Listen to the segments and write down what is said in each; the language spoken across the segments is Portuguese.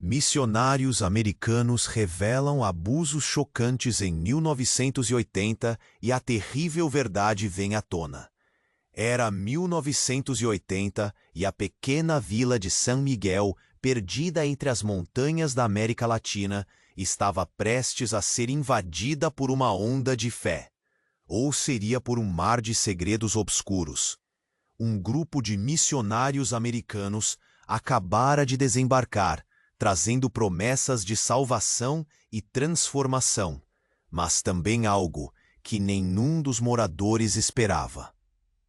Missionários americanos revelam abusos chocantes em 1980 e a terrível verdade vem à tona. Era 1980 e a pequena vila de San Miguel, perdida entre as montanhas da América Latina, estava prestes a ser invadida por uma onda de fé. Ou seria por um mar de segredos obscuros. Um grupo de missionários americanos acabara de desembarcar, trazendo promessas de salvação e transformação, mas também algo que nenhum dos moradores esperava.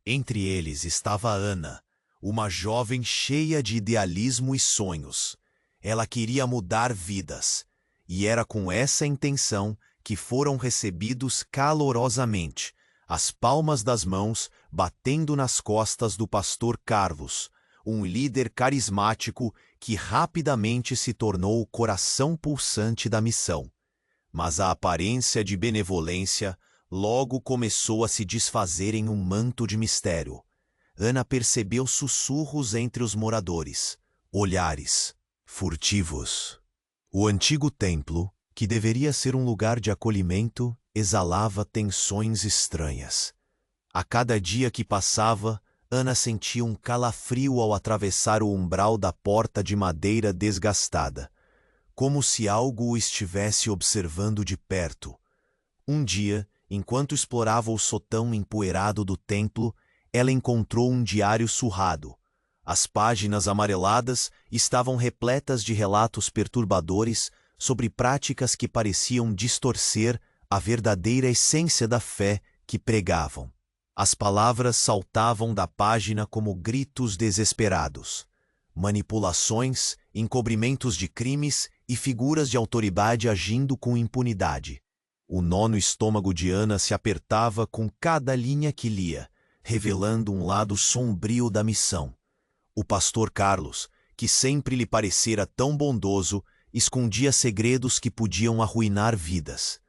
Entre eles estava Ana, uma jovem cheia de idealismo e sonhos. Ela queria mudar vidas, e era com essa intenção que foram recebidos calorosamente, as palmas das mãos batendo nas costas do pastor Carlos, um líder carismático que rapidamente se tornou o coração pulsante da missão. Mas a aparência de benevolência logo começou a se desfazer em um manto de mistério. Ana percebeu sussurros entre os moradores, olhares furtivos. O antigo templo, que deveria ser um lugar de acolhimento, exalava tensões estranhas. A cada dia que passava, Ana sentia um calafrio ao atravessar o umbral da porta de madeira desgastada, como se algo o estivesse observando de perto. Um dia, enquanto explorava o sótão empoeirado do templo, ela encontrou um diário surrado. As páginas amareladas estavam repletas de relatos perturbadores sobre práticas que pareciam distorcer a verdadeira essência da fé que pregavam. As palavras saltavam da página como gritos desesperados. Manipulações, encobrimentos de crimes e figuras de autoridade agindo com impunidade. O nó no estômago de Ana se apertava com cada linha que lia, revelando um lado sombrio da missão. O pastor Carlos, que sempre lhe parecera tão bondoso, escondia segredos que podiam arruinar vidas.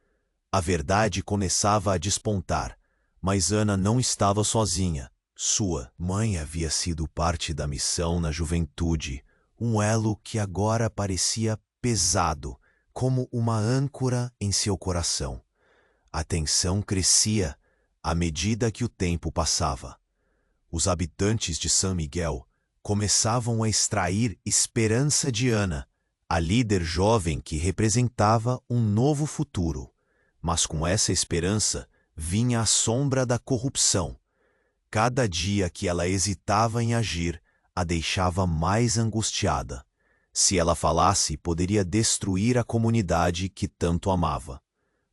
A verdade começava a despontar. Mas Ana não estava sozinha. Sua mãe havia sido parte da missão na juventude, um elo que agora parecia pesado, como uma âncora em seu coração. A tensão crescia à medida que o tempo passava. Os habitantes de San Miguel começavam a extrair esperança de Ana, a líder jovem que representava um novo futuro. Mas com essa esperança vinha a sombra da corrupção. Cada dia que ela hesitava em agir, a deixava mais angustiada. Se ela falasse, poderia destruir a comunidade que tanto amava.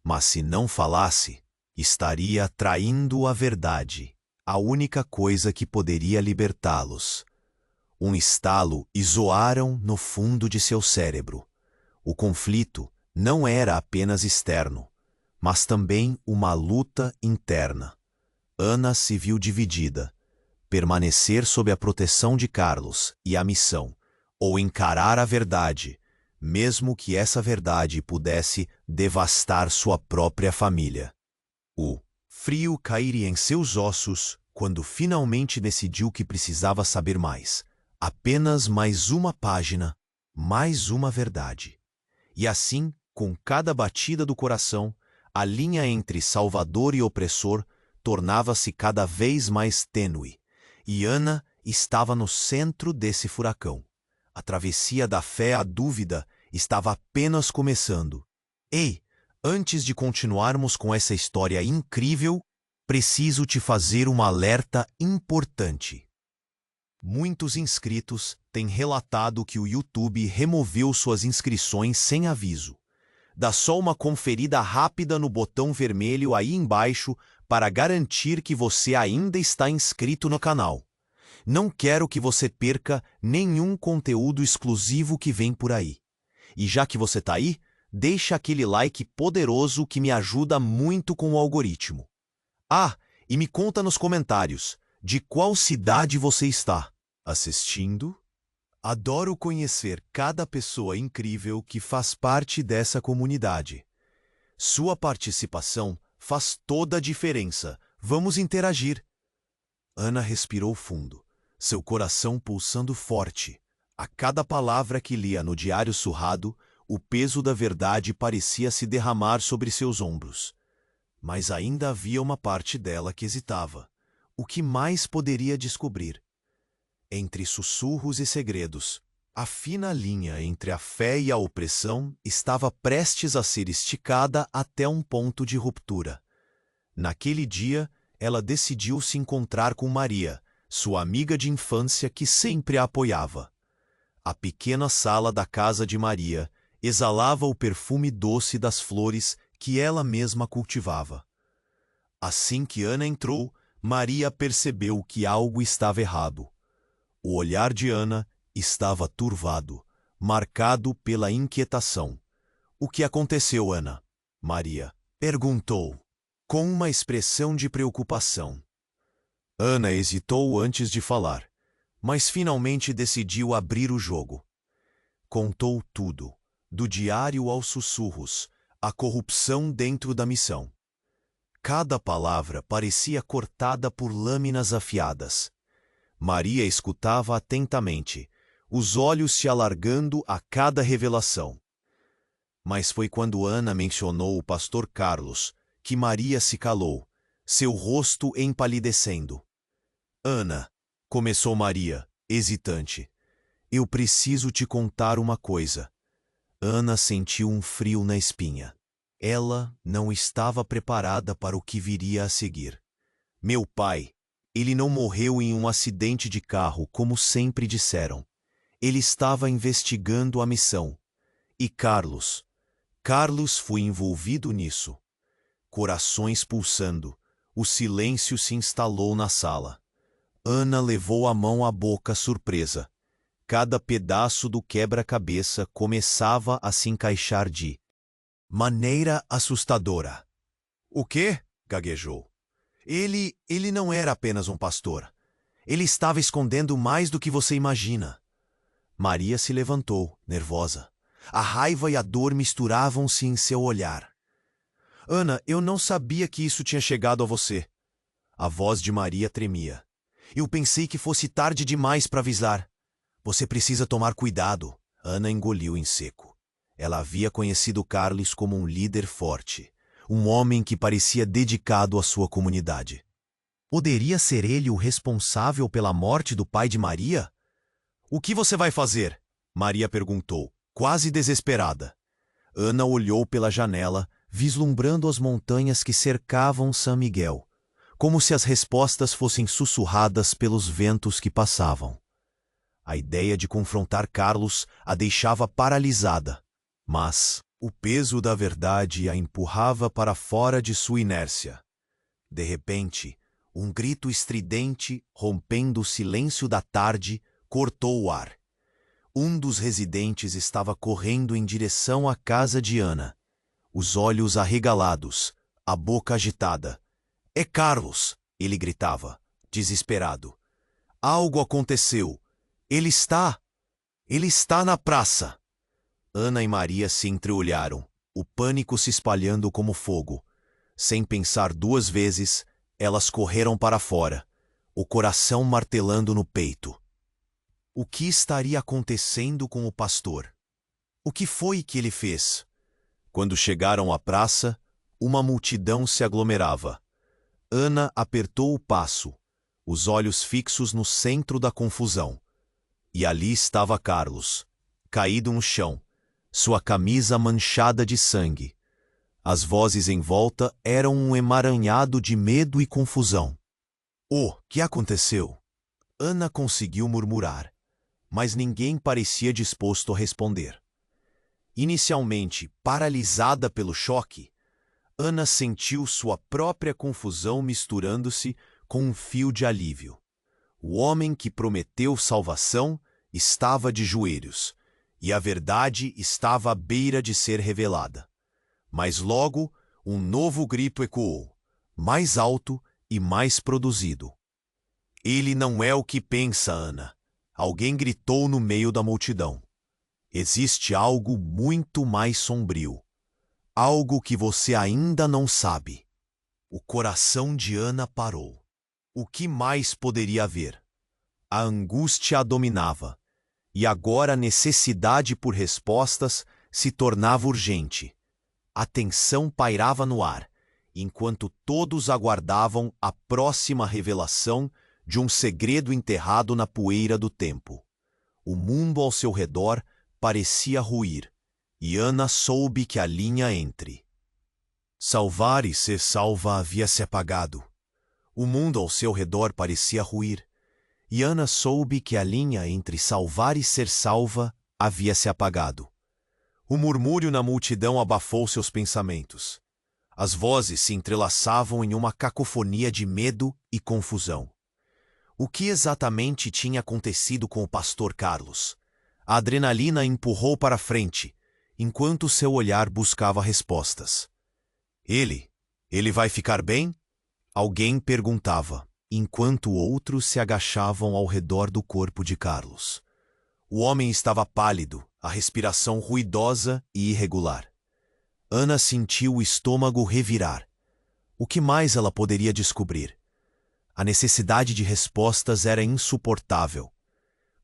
Mas se não falasse, estaria traindo a verdade, a única coisa que poderia libertá-los. Um estalo isoaram no fundo de seu cérebro. O conflito não era apenas externo, mas também uma luta interna. Ana se viu dividida: permanecer sob a proteção de Carlos e a missão, ou encarar a verdade, mesmo que essa verdade pudesse devastar sua própria família. O frio cairia em seus ossos quando finalmente decidiu que precisava saber mais. Apenas mais uma página, mais uma verdade. E assim, com cada batida do coração, a linha entre salvador e opressor tornava-se cada vez mais tênue, e Ana estava no centro desse furacão. A travessia da fé à dúvida estava apenas começando. Ei, antes de continuarmos com essa história incrível, preciso te fazer um alerta importante. Muitos inscritos têm relatado que o YouTube removeu suas inscrições sem aviso. Dá só uma conferida rápida no botão vermelho aí embaixo para garantir que você ainda está inscrito no canal. Não quero que você perca nenhum conteúdo exclusivo que vem por aí. E já que você está aí, deixa aquele like poderoso que me ajuda muito com o algoritmo. Ah, e me conta nos comentários, de qual cidade você está assistindo? Adoro conhecer cada pessoa incrível que faz parte dessa comunidade. Sua participação faz toda a diferença. Vamos interagir. Ana respirou fundo, seu coração pulsando forte. A cada palavra que lia no diário surrado, o peso da verdade parecia se derramar sobre seus ombros. Mas ainda havia uma parte dela que hesitava. O que mais poderia descobrir? Entre sussurros e segredos, a fina linha entre a fé e a opressão estava prestes a ser esticada até um ponto de ruptura. Naquele dia, ela decidiu se encontrar com Maria, sua amiga de infância que sempre a apoiava. A pequena sala da casa de Maria exalava o perfume doce das flores que ela mesma cultivava. Assim que Ana entrou, Maria percebeu que algo estava errado. O olhar de Ana estava turvado, marcado pela inquietação. "O que aconteceu, Ana?" Maria perguntou, com uma expressão de preocupação. Ana hesitou antes de falar, mas finalmente decidiu abrir o jogo. Contou tudo, do diário aos sussurros, a corrupção dentro da missão. Cada palavra parecia cortada por lâminas afiadas. Maria escutava atentamente, os olhos se alargando a cada revelação. Mas foi quando Ana mencionou o pastor Carlos que Maria se calou, seu rosto empalidecendo. "Ana", começou Maria, hesitante, "eu preciso te contar uma coisa." Ana sentiu um frio na espinha. Ela não estava preparada para o que viria a seguir. "Meu pai, ele não morreu em um acidente de carro, como sempre disseram. Ele estava investigando a missão. E Carlos foi envolvido nisso." Corações pulsando, o silêncio se instalou na sala. Ana levou a mão à boca surpresa. Cada pedaço do quebra-cabeça começava a se encaixar de maneira assustadora. "O quê?" gaguejou. Ele não era apenas um pastor. Ele estava escondendo mais do que você imagina." Maria se levantou, nervosa. A raiva e a dor misturavam-se em seu olhar. "Ana, eu não sabia que isso tinha chegado a você." A voz de Maria tremia. "Eu pensei que fosse tarde demais para avisar." "Você precisa tomar cuidado." Ana engoliu em seco. Ela havia conhecido Carlos como um líder forte, um homem que parecia dedicado à sua comunidade. Poderia ser ele o responsável pela morte do pai de Maria? "O que você vai fazer?" Maria perguntou, quase desesperada. Ana olhou pela janela, vislumbrando as montanhas que cercavam São Miguel, como se as respostas fossem sussurradas pelos ventos que passavam. A ideia de confrontar Carlos a deixava paralisada, mas o peso da verdade a empurrava para fora de sua inércia. De repente, um grito estridente, rompendo o silêncio da tarde, cortou o ar. Um dos residentes estava correndo em direção à casa de Ana, os olhos arregalados, a boca agitada. "É Carlos!" ele gritava, desesperado. "Algo aconteceu! Ele está na praça!" Ana e Maria se entreolharam, o pânico se espalhando como fogo. Sem pensar duas vezes, elas correram para fora, o coração martelando no peito. O que estaria acontecendo com o pastor? O que foi que ele fez? Quando chegaram à praça, uma multidão se aglomerava. Ana apertou o passo, os olhos fixos no centro da confusão. E ali estava Carlos, caído no chão, sua camisa manchada de sangue. As vozes em volta eram um emaranhado de medo e confusão. "O que aconteceu?" Ana conseguiu murmurar, mas ninguém parecia disposto a responder. Inicialmente paralisada pelo choque, Ana sentiu sua própria confusão misturando-se com um fio de alívio. O homem que prometeu salvação estava de joelhos, e a verdade estava à beira de ser revelada. Mas logo, um novo grito ecoou, mais alto e mais produzido. "Ele não é o que pensa, Ana." Alguém gritou no meio da multidão. "Existe algo muito mais sombrio. Algo que você ainda não sabe." O coração de Ana parou. O que mais poderia haver? A angústia a dominava, e agora a necessidade por respostas se tornava urgente. A tensão pairava no ar, enquanto todos aguardavam a próxima revelação de um segredo enterrado na poeira do tempo. O mundo ao seu redor parecia ruir, e Ana soube que a linha entre salvar e ser salva havia se apagado. O mundo ao seu redor parecia ruir, e Ana soube que a linha entre salvar e ser salva havia se apagado. O murmúrio na multidão abafou seus pensamentos. As vozes se entrelaçavam em uma cacofonia de medo e confusão. O que exatamente tinha acontecido com o pastor Carlos? A adrenalina empurrou para frente, enquanto seu olhar buscava respostas. Ele vai ficar bem? Alguém perguntava, enquanto outros se agachavam ao redor do corpo de Carlos. O homem estava pálido, a respiração ruidosa e irregular. Ana sentiu o estômago revirar. O que mais ela poderia descobrir? A necessidade de respostas era insuportável.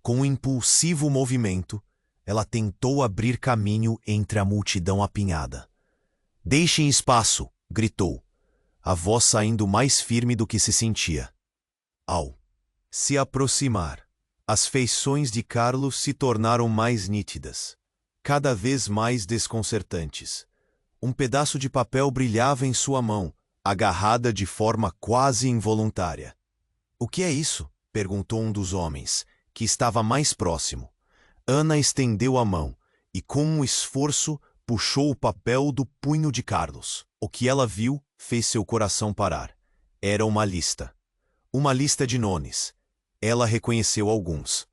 Com um impulsivo movimento, ela tentou abrir caminho entre a multidão apinhada. "Deixem espaço!" gritou, a voz saindo mais firme do que se sentia. Ao se aproximar, as feições de Carlos se tornaram mais nítidas, cada vez mais desconcertantes. Um pedaço de papel brilhava em sua mão, agarrada de forma quase involuntária. "O que é isso?" perguntou um dos homens, que estava mais próximo. Ana estendeu a mão e, com um esforço, puxou o papel do punho de Carlos. O que ela viu fez seu coração parar. Era uma lista. Uma lista de nomes. Ela reconheceu alguns.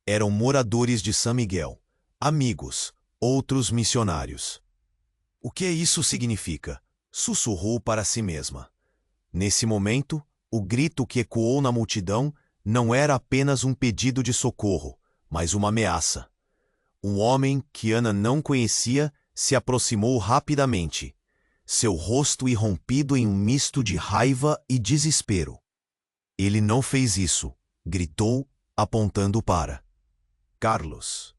Eram moradores de São Miguel, amigos, outros missionários. "O que isso significa?" sussurrou para si mesma. Nesse momento, o grito que ecoou na multidão não era apenas um pedido de socorro, mas uma ameaça. Um homem que Ana não conhecia se aproximou rapidamente, seu rosto irrompido em um misto de raiva e desespero. "Ele não fez isso", gritou, apontando para Carlos.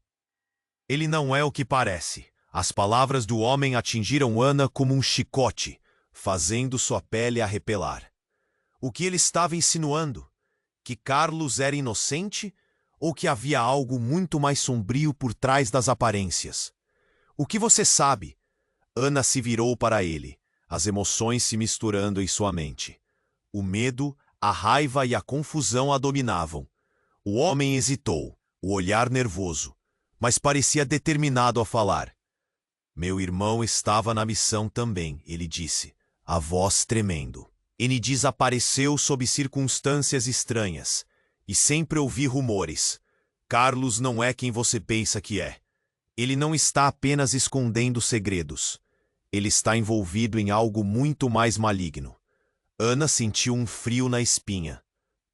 "Ele não é o que parece." As palavras do homem atingiram Ana como um chicote, fazendo sua pele arrepelar. O que ele estava insinuando? Que Carlos era inocente ou que havia algo muito mais sombrio por trás das aparências? "O que você sabe?" Ana se virou para ele, as emoções se misturando em sua mente. O medo, a raiva e a confusão a dominavam. O homem hesitou, o olhar nervoso, mas parecia determinado a falar. "Meu irmão estava na missão também", ele disse, a voz tremendo. "Ele desapareceu sob circunstâncias estranhas, e sempre ouvi rumores. Carlos não é quem você pensa que é. Ele não está apenas escondendo segredos. Ele está envolvido em algo muito mais maligno." Ana sentiu um frio na espinha.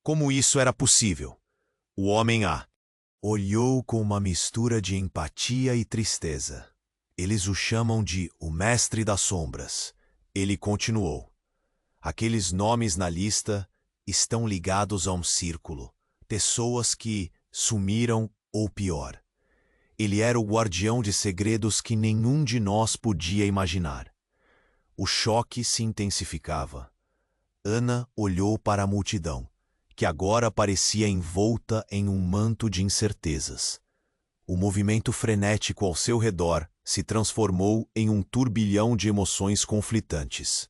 Como isso era possível? O homem a olhou com uma mistura de empatia e tristeza. "Eles o chamam de o Mestre das Sombras." Ele continuou. "Aqueles nomes na lista estão ligados a um círculo. Pessoas que sumiram ou pior. Ele era o guardião de segredos que nenhum de nós podia imaginar." O choque se intensificava. Ana olhou para a multidão, que agora parecia envolta em um manto de incertezas. O movimento frenético ao seu redor se transformou em um turbilhão de emoções conflitantes.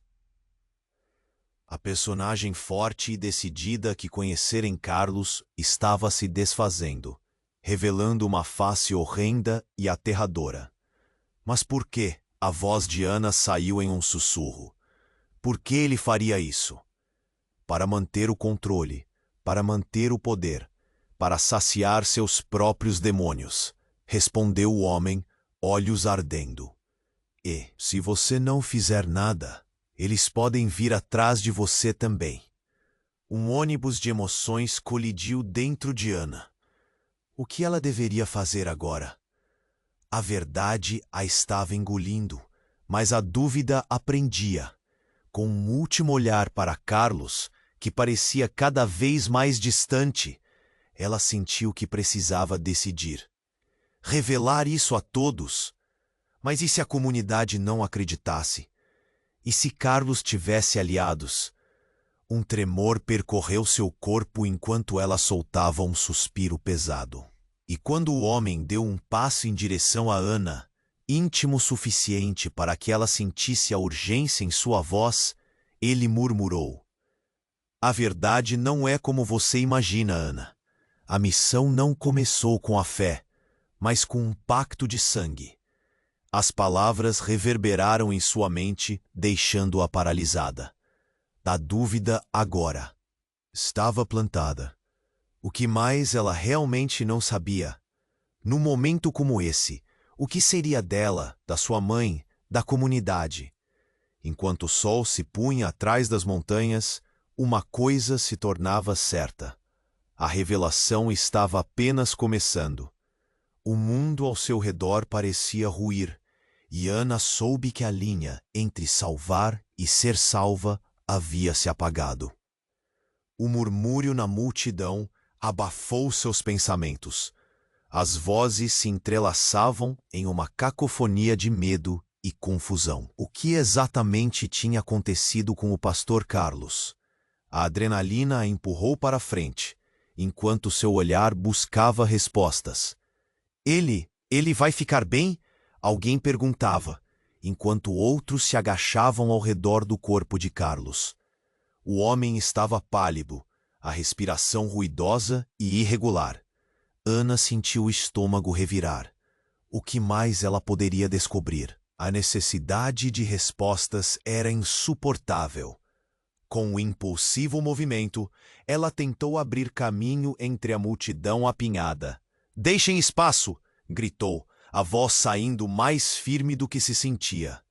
A personagem forte e decidida que conhecera em Carlos estava se desfazendo, revelando uma face horrenda e aterradora. Mas por que? A voz de Ana saiu em um sussurro. Por que ele faria isso? Para manter o controle, para manter o poder, para saciar seus próprios demônios, respondeu o homem, olhos ardendo. "E, se você não fizer nada, eles podem vir atrás de você também." Um ônibus de emoções colidiu dentro de Ana. O que ela deveria fazer agora? A verdade a estava engolindo, mas a dúvida a prendia. Com um último olhar para Carlos, que parecia cada vez mais distante, ela sentiu que precisava decidir. revelar isso a todos. Mas e se a comunidade não acreditasse? E se Carlos tivesse aliados? Um tremor percorreu seu corpo enquanto ela soltava um suspiro pesado. E quando o homem deu um passo em direção a Ana, íntimo o suficiente para que ela sentisse a urgência em sua voz, ele murmurou: "A verdade não é como você imagina, Ana. A missão não começou com a fé, mas com um pacto de sangue." As palavras reverberaram em sua mente, deixando-a paralisada. A dúvida agora estava plantada. O que mais ela realmente não sabia? Num momento como esse, o que seria dela, da sua mãe, da comunidade? Enquanto o sol se punha atrás das montanhas, uma coisa se tornava certa. A revelação estava apenas começando. O mundo ao seu redor parecia ruir, e Ana soube que a linha entre salvar e ser salva havia se apagado. O murmúrio na multidão abafou seus pensamentos. As vozes se entrelaçavam em uma cacofonia de medo e confusão. O que exatamente tinha acontecido com o pastor Carlos? A adrenalina a empurrou para frente, enquanto seu olhar buscava respostas. Ele vai ficar bem? Alguém perguntava, enquanto outros se agachavam ao redor do corpo de Carlos. O homem estava pálido, a respiração ruidosa e irregular. Ana sentiu o estômago revirar. O que mais ela poderia descobrir? A necessidade de respostas era insuportável. Com um impulsivo movimento, ela tentou abrir caminho entre a multidão apinhada. "Deixem espaço!" gritou, a voz saindo mais firme do que se sentia.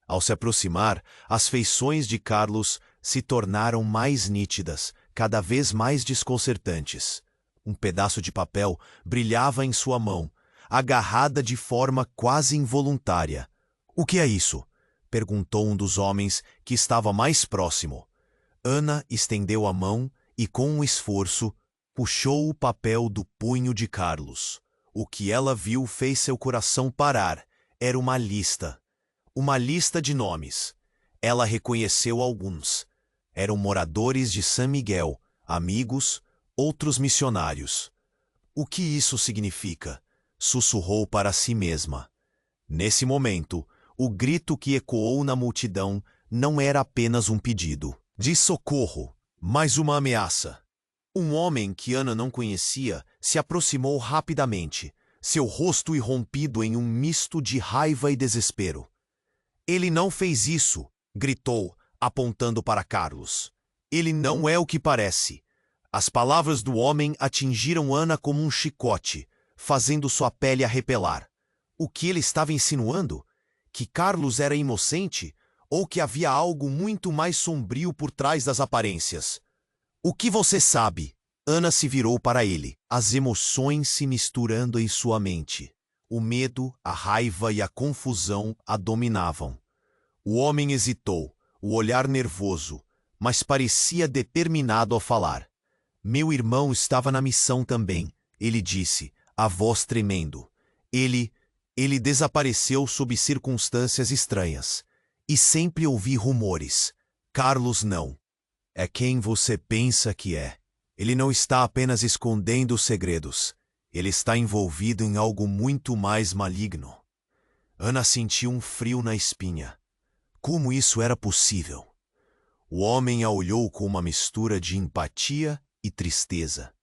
Ao se aproximar, as feições de Carlos se tornaram mais nítidas, cada vez mais desconcertantes. Um pedaço de papel brilhava em sua mão, agarrada de forma quase involuntária. "O que é isso?" perguntou um dos homens que estava mais próximo. Ana estendeu a mão e, com um esforço, puxou o papel do punho de Carlos. O que ela viu fez seu coração parar. Era uma lista. Uma lista de nomes. Ela reconheceu alguns. Eram moradores de San Miguel, amigos, outros missionários. "O que isso significa?" sussurrou para si mesma. Nesse momento, o grito que ecoou na multidão não era apenas um pedido de socorro, mas uma ameaça. Um homem que Ana não conhecia se aproximou rapidamente, seu rosto irrompido em um misto de raiva e desespero. "Ele não fez isso!" gritou, apontando para Carlos. "Ele não é o que parece." As palavras do homem atingiram Ana como um chicote, fazendo sua pele arrepelar. O que ele estava insinuando? Que Carlos era inocente? Ou que havia algo muito mais sombrio por trás das aparências? "O que você sabe?" Ana se virou para ele, as emoções se misturando em sua mente. O medo, a raiva e a confusão a dominavam. O homem hesitou, o olhar nervoso, mas parecia determinado a falar. "Meu irmão estava na missão também", ele disse, a voz tremendo. Ele desapareceu sob circunstâncias estranhas. E sempre ouvi rumores. Carlos não. É quem você pensa que é. Ele não está apenas escondendo os segredos. Ele está envolvido em algo muito mais maligno." Ana sentiu um frio na espinha. Como isso era possível? O homem a olhou com uma mistura de empatia e tristeza.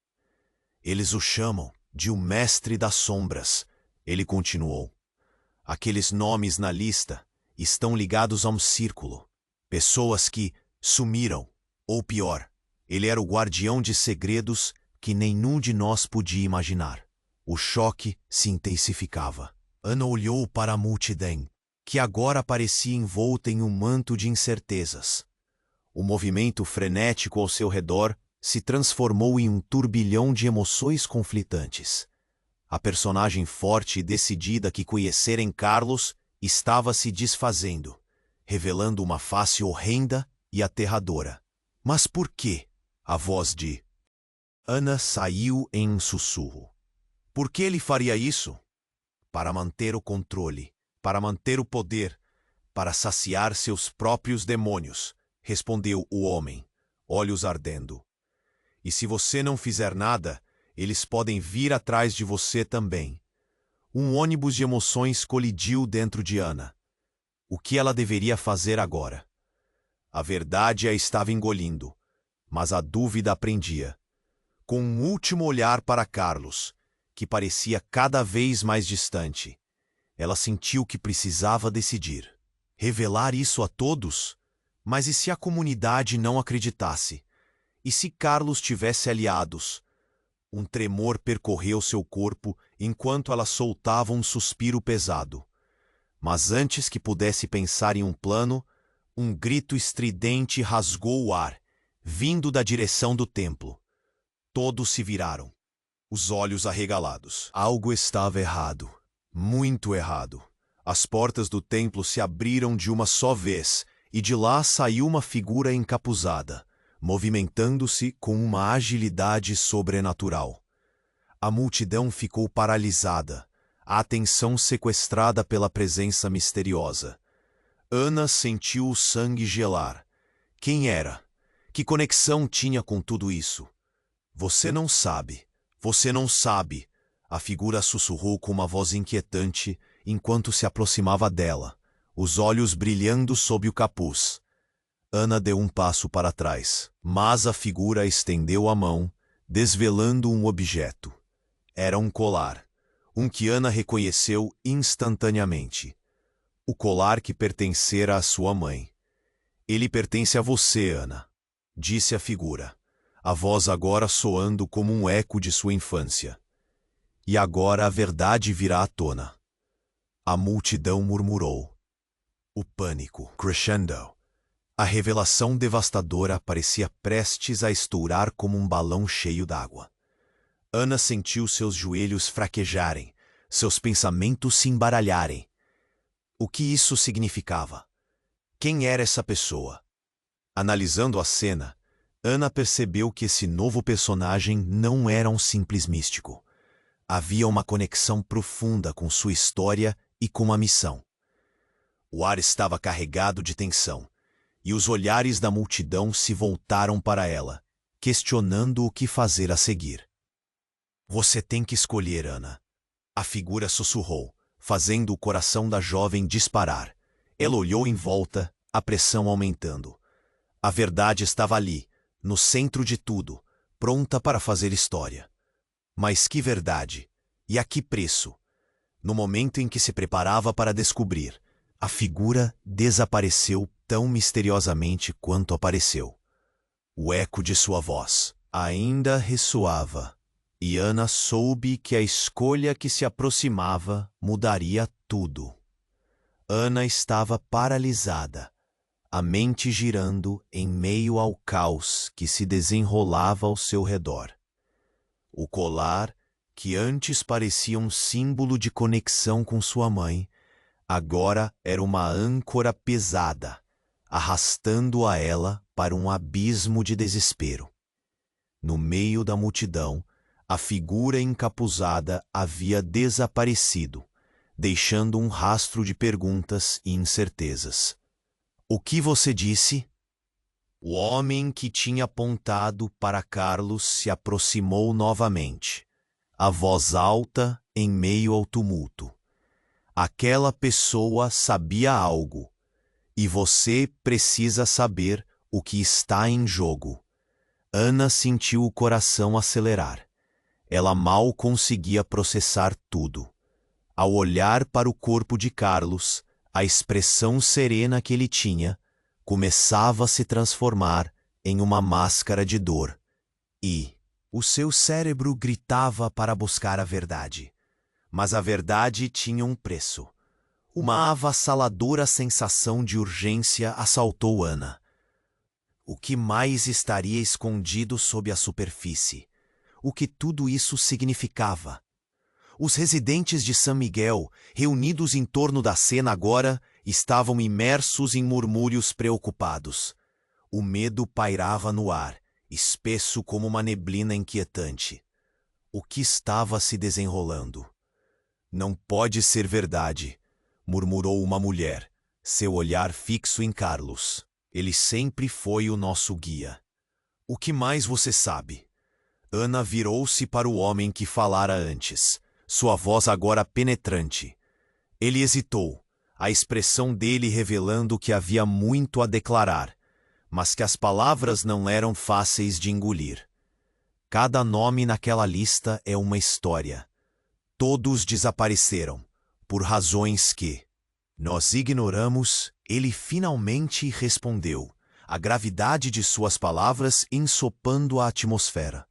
"Eles o chamam de o Mestre das Sombras", ele continuou. "Aqueles nomes na lista estão ligados a um círculo. Pessoas que sumiram, ou pior, ele era o guardião de segredos que nenhum de nós podia imaginar." O choque se intensificava. Ana olhou para a multidão, que agora parecia envolta em um manto de incertezas. O movimento frenético ao seu redor se transformou em um turbilhão de emoções conflitantes. A personagem forte e decidida que conhecera em Carlos estava se desfazendo, revelando uma face horrenda e aterradora. Mas por quê? A voz de Ana saiu em um sussurro. Por que ele faria isso? para manter o controle, para manter o poder, para saciar seus próprios demônios, respondeu o homem, olhos ardendo. E se você não fizer nada, eles podem vir atrás de você também. Um ônibus de emoções colidiu dentro de Ana. O que ela deveria fazer agora? A verdade a estava engolindo, mas a dúvida a prendia. Com um último olhar para Carlos, que parecia cada vez mais distante, ela sentiu que precisava decidir. Revelar isso a todos? Mas e se a comunidade não acreditasse? E se Carlos tivesse aliados? Um tremor percorreu seu corpo enquanto ela soltava um suspiro pesado. Mas antes que pudesse pensar em um plano, um grito estridente rasgou o ar, vindo da direção do templo. Todos se viraram, os olhos arregalados. Algo estava errado, muito errado. As portas do templo se abriram de uma só vez, e de lá saiu uma figura encapuzada, movimentando-se com uma agilidade sobrenatural. A multidão ficou paralisada, a atenção sequestrada pela presença misteriosa. Ana sentiu o sangue gelar. Quem era? Que conexão tinha com tudo isso? Você não sabe, você não sabe, a figura sussurrou com uma voz inquietante enquanto se aproximava dela, os olhos brilhando sob o capuz. Ana deu um passo para trás, mas a figura estendeu a mão, desvelando um objeto. Era um colar, um que Ana reconheceu instantaneamente. O colar que pertencera à sua mãe. Ele pertence a você, Ana, disse a figura, a voz agora soando como um eco de sua infância. E agora a verdade virá à tona. A multidão murmurou. O pânico crescendo. A revelação devastadora parecia prestes a estourar como um balão cheio d'água. Ana sentiu seus joelhos fraquejarem, seus pensamentos se embaralharem. O que isso significava? Quem era essa pessoa? Analisando a cena, Ana percebeu que esse novo personagem não era um simples místico. Havia uma conexão profunda com sua história e com a missão. O ar estava carregado de tensão, e os olhares da multidão se voltaram para ela, questionando o que fazer a seguir. Você tem que escolher, Ana. A figura sussurrou, fazendo o coração da jovem disparar. Ela olhou em volta, a pressão aumentando. A verdade estava ali, no centro de tudo, pronta para fazer história. Mas que verdade? E a que preço? No momento em que se preparava para descobrir, a figura desapareceu tão misteriosamente quanto apareceu. O eco de sua voz ainda ressoava, e Ana soube que a escolha que se aproximava mudaria tudo. Ana estava paralisada, a mente girando em meio ao caos que se desenrolava ao seu redor. O colar, que antes parecia um símbolo de conexão com sua mãe, agora era uma âncora pesada, arrastando a ela para um abismo de desespero. No meio da multidão, a figura encapuzada havia desaparecido, deixando um rastro de perguntas e incertezas. O que você disse? O homem que tinha apontado para Carlos se aproximou novamente, a voz alta em meio ao tumulto. Aquela pessoa sabia algo, e você precisa saber o que está em jogo. Ana sentiu o coração acelerar. Ela mal conseguia processar tudo. Ao olhar para o corpo de Carlos, a expressão serena que ele tinha começava a se transformar em uma máscara de dor. E o seu cérebro gritava para buscar a verdade. Mas a verdade tinha um preço. Uma avassaladora sensação de urgência assaltou Ana. O que mais estaria escondido sob a superfície? O que tudo isso significava? Os residentes de San Miguel, reunidos em torno da cena agora, estavam imersos em murmúrios preocupados. O medo pairava no ar, espesso como uma neblina inquietante. O que estava se desenrolando? Não pode ser verdade, murmurou uma mulher, seu olhar fixo em Carlos. Ele sempre foi o nosso guia. O que mais você sabe? Ana virou-se para o homem que falara antes, sua voz agora penetrante. Ele hesitou, a expressão dele revelando que havia muito a declarar, mas que as palavras não eram fáceis de engolir. Cada nome naquela lista é uma história. Todos desapareceram, por razões que nós ignoramos. Ele finalmente respondeu, a gravidade de suas palavras ensopando a atmosfera.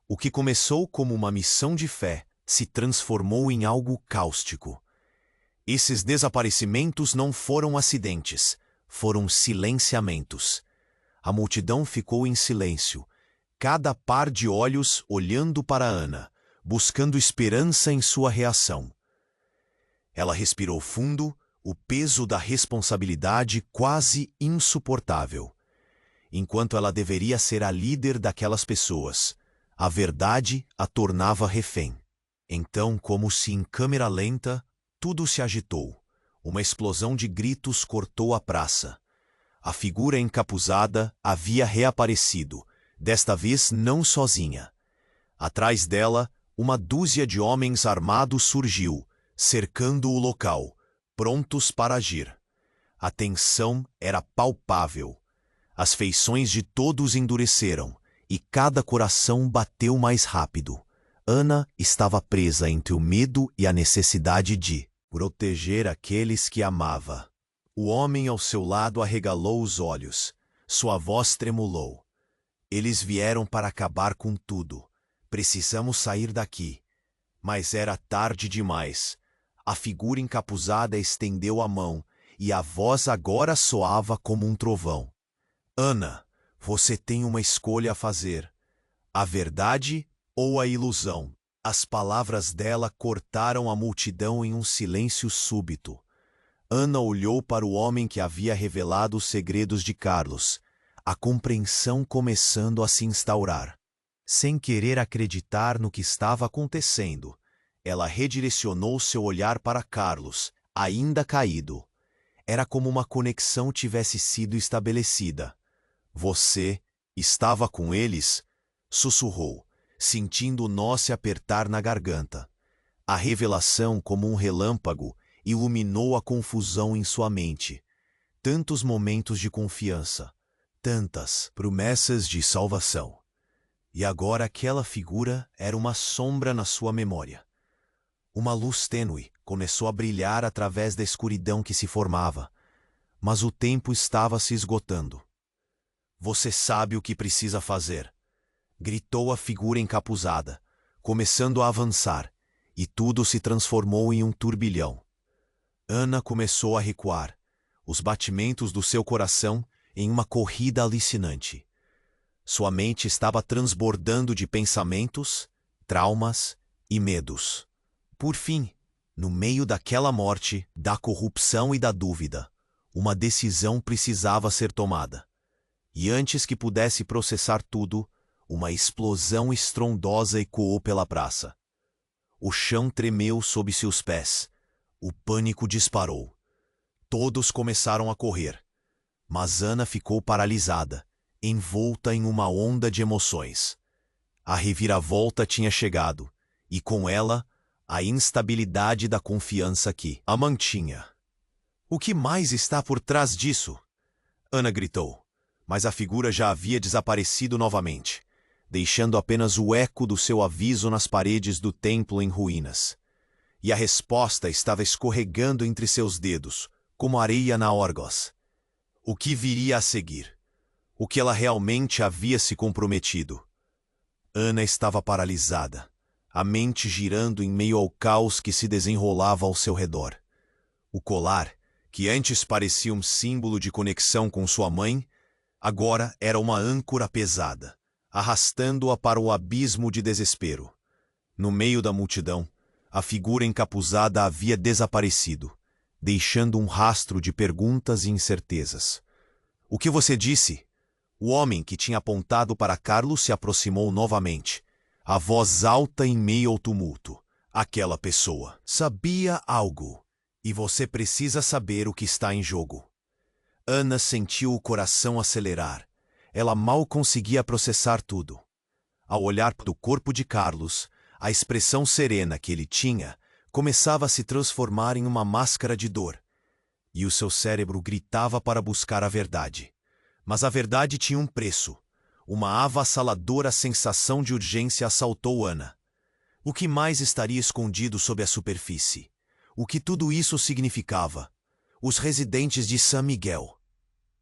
O que começou como uma missão de fé se transformou em algo cáustico. Esses desaparecimentos não foram acidentes, foram silenciamentos. A multidão ficou em silêncio, cada par de olhos olhando para Ana, buscando esperança em sua reação. Ela respirou fundo, o peso da responsabilidade quase insuportável. Enquanto ela deveria ser a líder daquelas pessoas, a verdade a tornava refém. Então, como se em câmera lenta, tudo se agitou. Uma explosão de gritos cortou a praça. A figura encapuzada havia reaparecido, desta vez não sozinha. Atrás dela, uma dúzia de homens armados surgiu, cercando o local, prontos para agir. A tensão era palpável. As feições de todos endureceram, e cada coração bateu mais rápido. Ana estava presa entre o medo e a necessidade de proteger aqueles que amava. O homem ao seu lado arregalou os olhos. Sua voz tremulou. Eles vieram para acabar com tudo. Precisamos sair daqui. Mas era tarde demais. A figura encapuzada estendeu a mão, e a voz agora soava como um trovão. Ana, você tem uma escolha a fazer. A verdade ou a ilusão? As palavras dela cortaram a multidão em um silêncio súbito. Ana olhou para o homem que havia revelado os segredos de Carlos, a compreensão começando a se instaurar. Sem querer acreditar no que estava acontecendo, ela redirecionou seu olhar para Carlos, ainda caído. Era como uma conexão tivesse sido estabelecida. Você estava com eles? Sussurrou, sentindo o nó se apertar na garganta. A revelação, como um relâmpago, iluminou a confusão em sua mente. Tantos momentos de confiança, tantas promessas de salvação. E agora aquela figura era uma sombra na sua memória. Uma luz tênue começou a brilhar através da escuridão que se formava, mas o tempo estava se esgotando. Você sabe o que precisa fazer, gritou a figura encapuzada, começando a avançar, e tudo se transformou em um turbilhão. Ana começou a recuar, os batimentos do seu coração em uma corrida alucinante. Sua mente estava transbordando de pensamentos, traumas e medos. Por fim, no meio daquela morte, da corrupção e da dúvida, uma decisão precisava ser tomada. E antes que pudesse processar tudo, uma explosão estrondosa ecoou pela praça. O chão tremeu sob seus pés. O pânico disparou. Todos começaram a correr. Mas Ana ficou paralisada, envolta em uma onda de emoções. A reviravolta tinha chegado, e com ela, a instabilidade da confiança que a mantinha. O que mais está por trás disso? Ana gritou, mas a figura já havia desaparecido novamente, deixando apenas o eco do seu aviso nas paredes do templo em ruínas. E a resposta estava escorregando entre seus dedos, como areia na órgãos. O que viria a seguir? O que ela realmente havia se comprometido? Ana estava paralisada, a mente girando em meio ao caos que se desenrolava ao seu redor. O colar, que antes parecia um símbolo de conexão com sua mãe, agora era uma âncora pesada, arrastando-a para o abismo de desespero. No meio da multidão, a figura encapuzada havia desaparecido, deixando um rastro de perguntas e incertezas. O que você disse? O homem que tinha apontado para Carlos se aproximou novamente, a voz alta em meio ao tumulto, Aquela pessoa sabia algo, e você precisa saber o que está em jogo. Ana sentiu o coração acelerar. Ela mal conseguia processar tudo. Ao olhar para o corpo de Carlos, a expressão serena que ele tinha começava a se transformar em uma máscara de dor. E o seu cérebro gritava para buscar a verdade. Mas a verdade tinha um preço. Uma avassaladora sensação de urgência assaltou Ana. O que mais estaria escondido sob a superfície? O que tudo isso significava? Os residentes de San Miguel,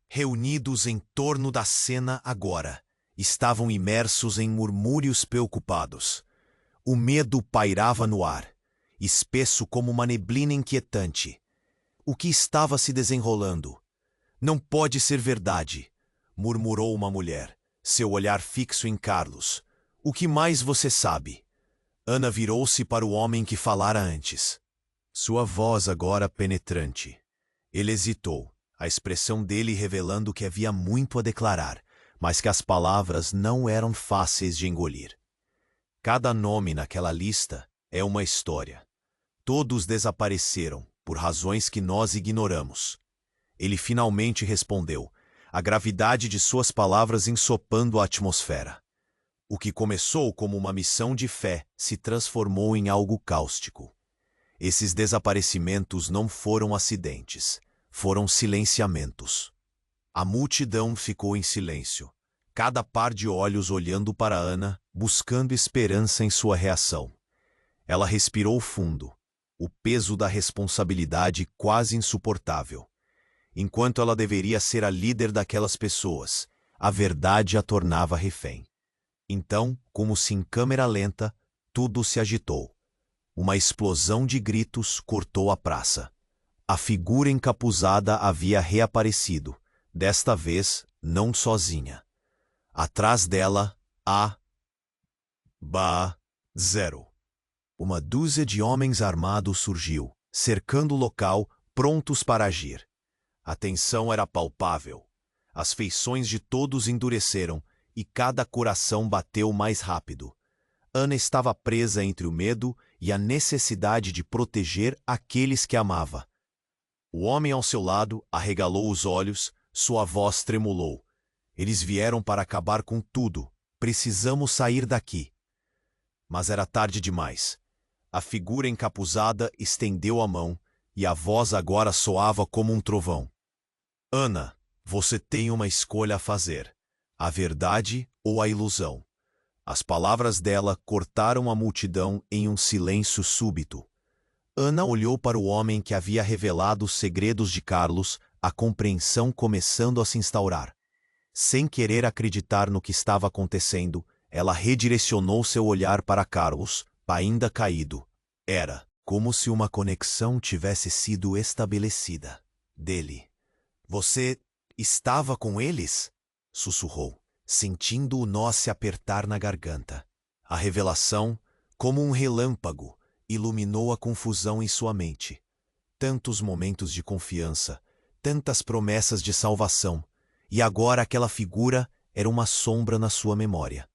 reunidos em torno da cena agora, estavam imersos em murmúrios preocupados. O medo pairava no ar, espesso como uma neblina inquietante. O que estava se desenrolando? Não pode ser verdade, murmurou uma mulher, seu olhar fixo em Carlos. O que mais você sabe? Ana virou-se para o homem que falara antes. Sua voz agora penetrante. Ele hesitou, a expressão dele revelando que havia muito a declarar, mas que as palavras não eram fáceis de engolir. Cada nome naquela lista é uma história. Todos desapareceram, por razões que nós ignoramos. Ele finalmente respondeu, a gravidade de suas palavras ensopando a atmosfera. O que começou como uma missão de fé se transformou em algo cáustico. Esses desaparecimentos não foram acidentes, foram silenciamentos. A multidão ficou em silêncio, cada par de olhos olhando para Ana, buscando esperança em sua reação. Ela respirou fundo, o peso da responsabilidade quase insuportável. Enquanto ela deveria ser a líder daquelas pessoas, a verdade a tornava refém. Então, como se em câmera lenta, tudo se agitou. Uma explosão de gritos cortou a praça. A figura encapuzada havia reaparecido, desta vez não sozinha. Atrás dela, zero. Uma dúzia de homens armados surgiu, cercando o local, prontos para agir. A tensão era palpável. As feições de todos endureceram e cada coração bateu mais rápido. Ana estava presa entre o medo e a necessidade de proteger aqueles que amava. O homem ao seu lado arregalou os olhos, sua voz tremulou. Eles vieram para acabar com tudo. Precisamos sair daqui. Mas era tarde demais. A figura encapuzada estendeu a mão e a voz agora soava como um trovão. Ana, você tem uma escolha a fazer. A verdade ou a ilusão? As palavras dela cortaram a multidão em um silêncio súbito. Ana olhou para o homem que havia revelado os segredos de Carlos, a compreensão começando a se instaurar. Sem querer acreditar no que estava acontecendo, ela redirecionou seu olhar para Carlos, ainda caído. Era como se uma conexão tivesse sido estabelecida. Dele. Você estava com eles? Sussurrou, sentindo o nó se apertar na garganta. A revelação, como um relâmpago, iluminou a confusão em sua mente. Tantos momentos de confiança, tantas promessas de salvação, e agora aquela figura era uma sombra na sua memória.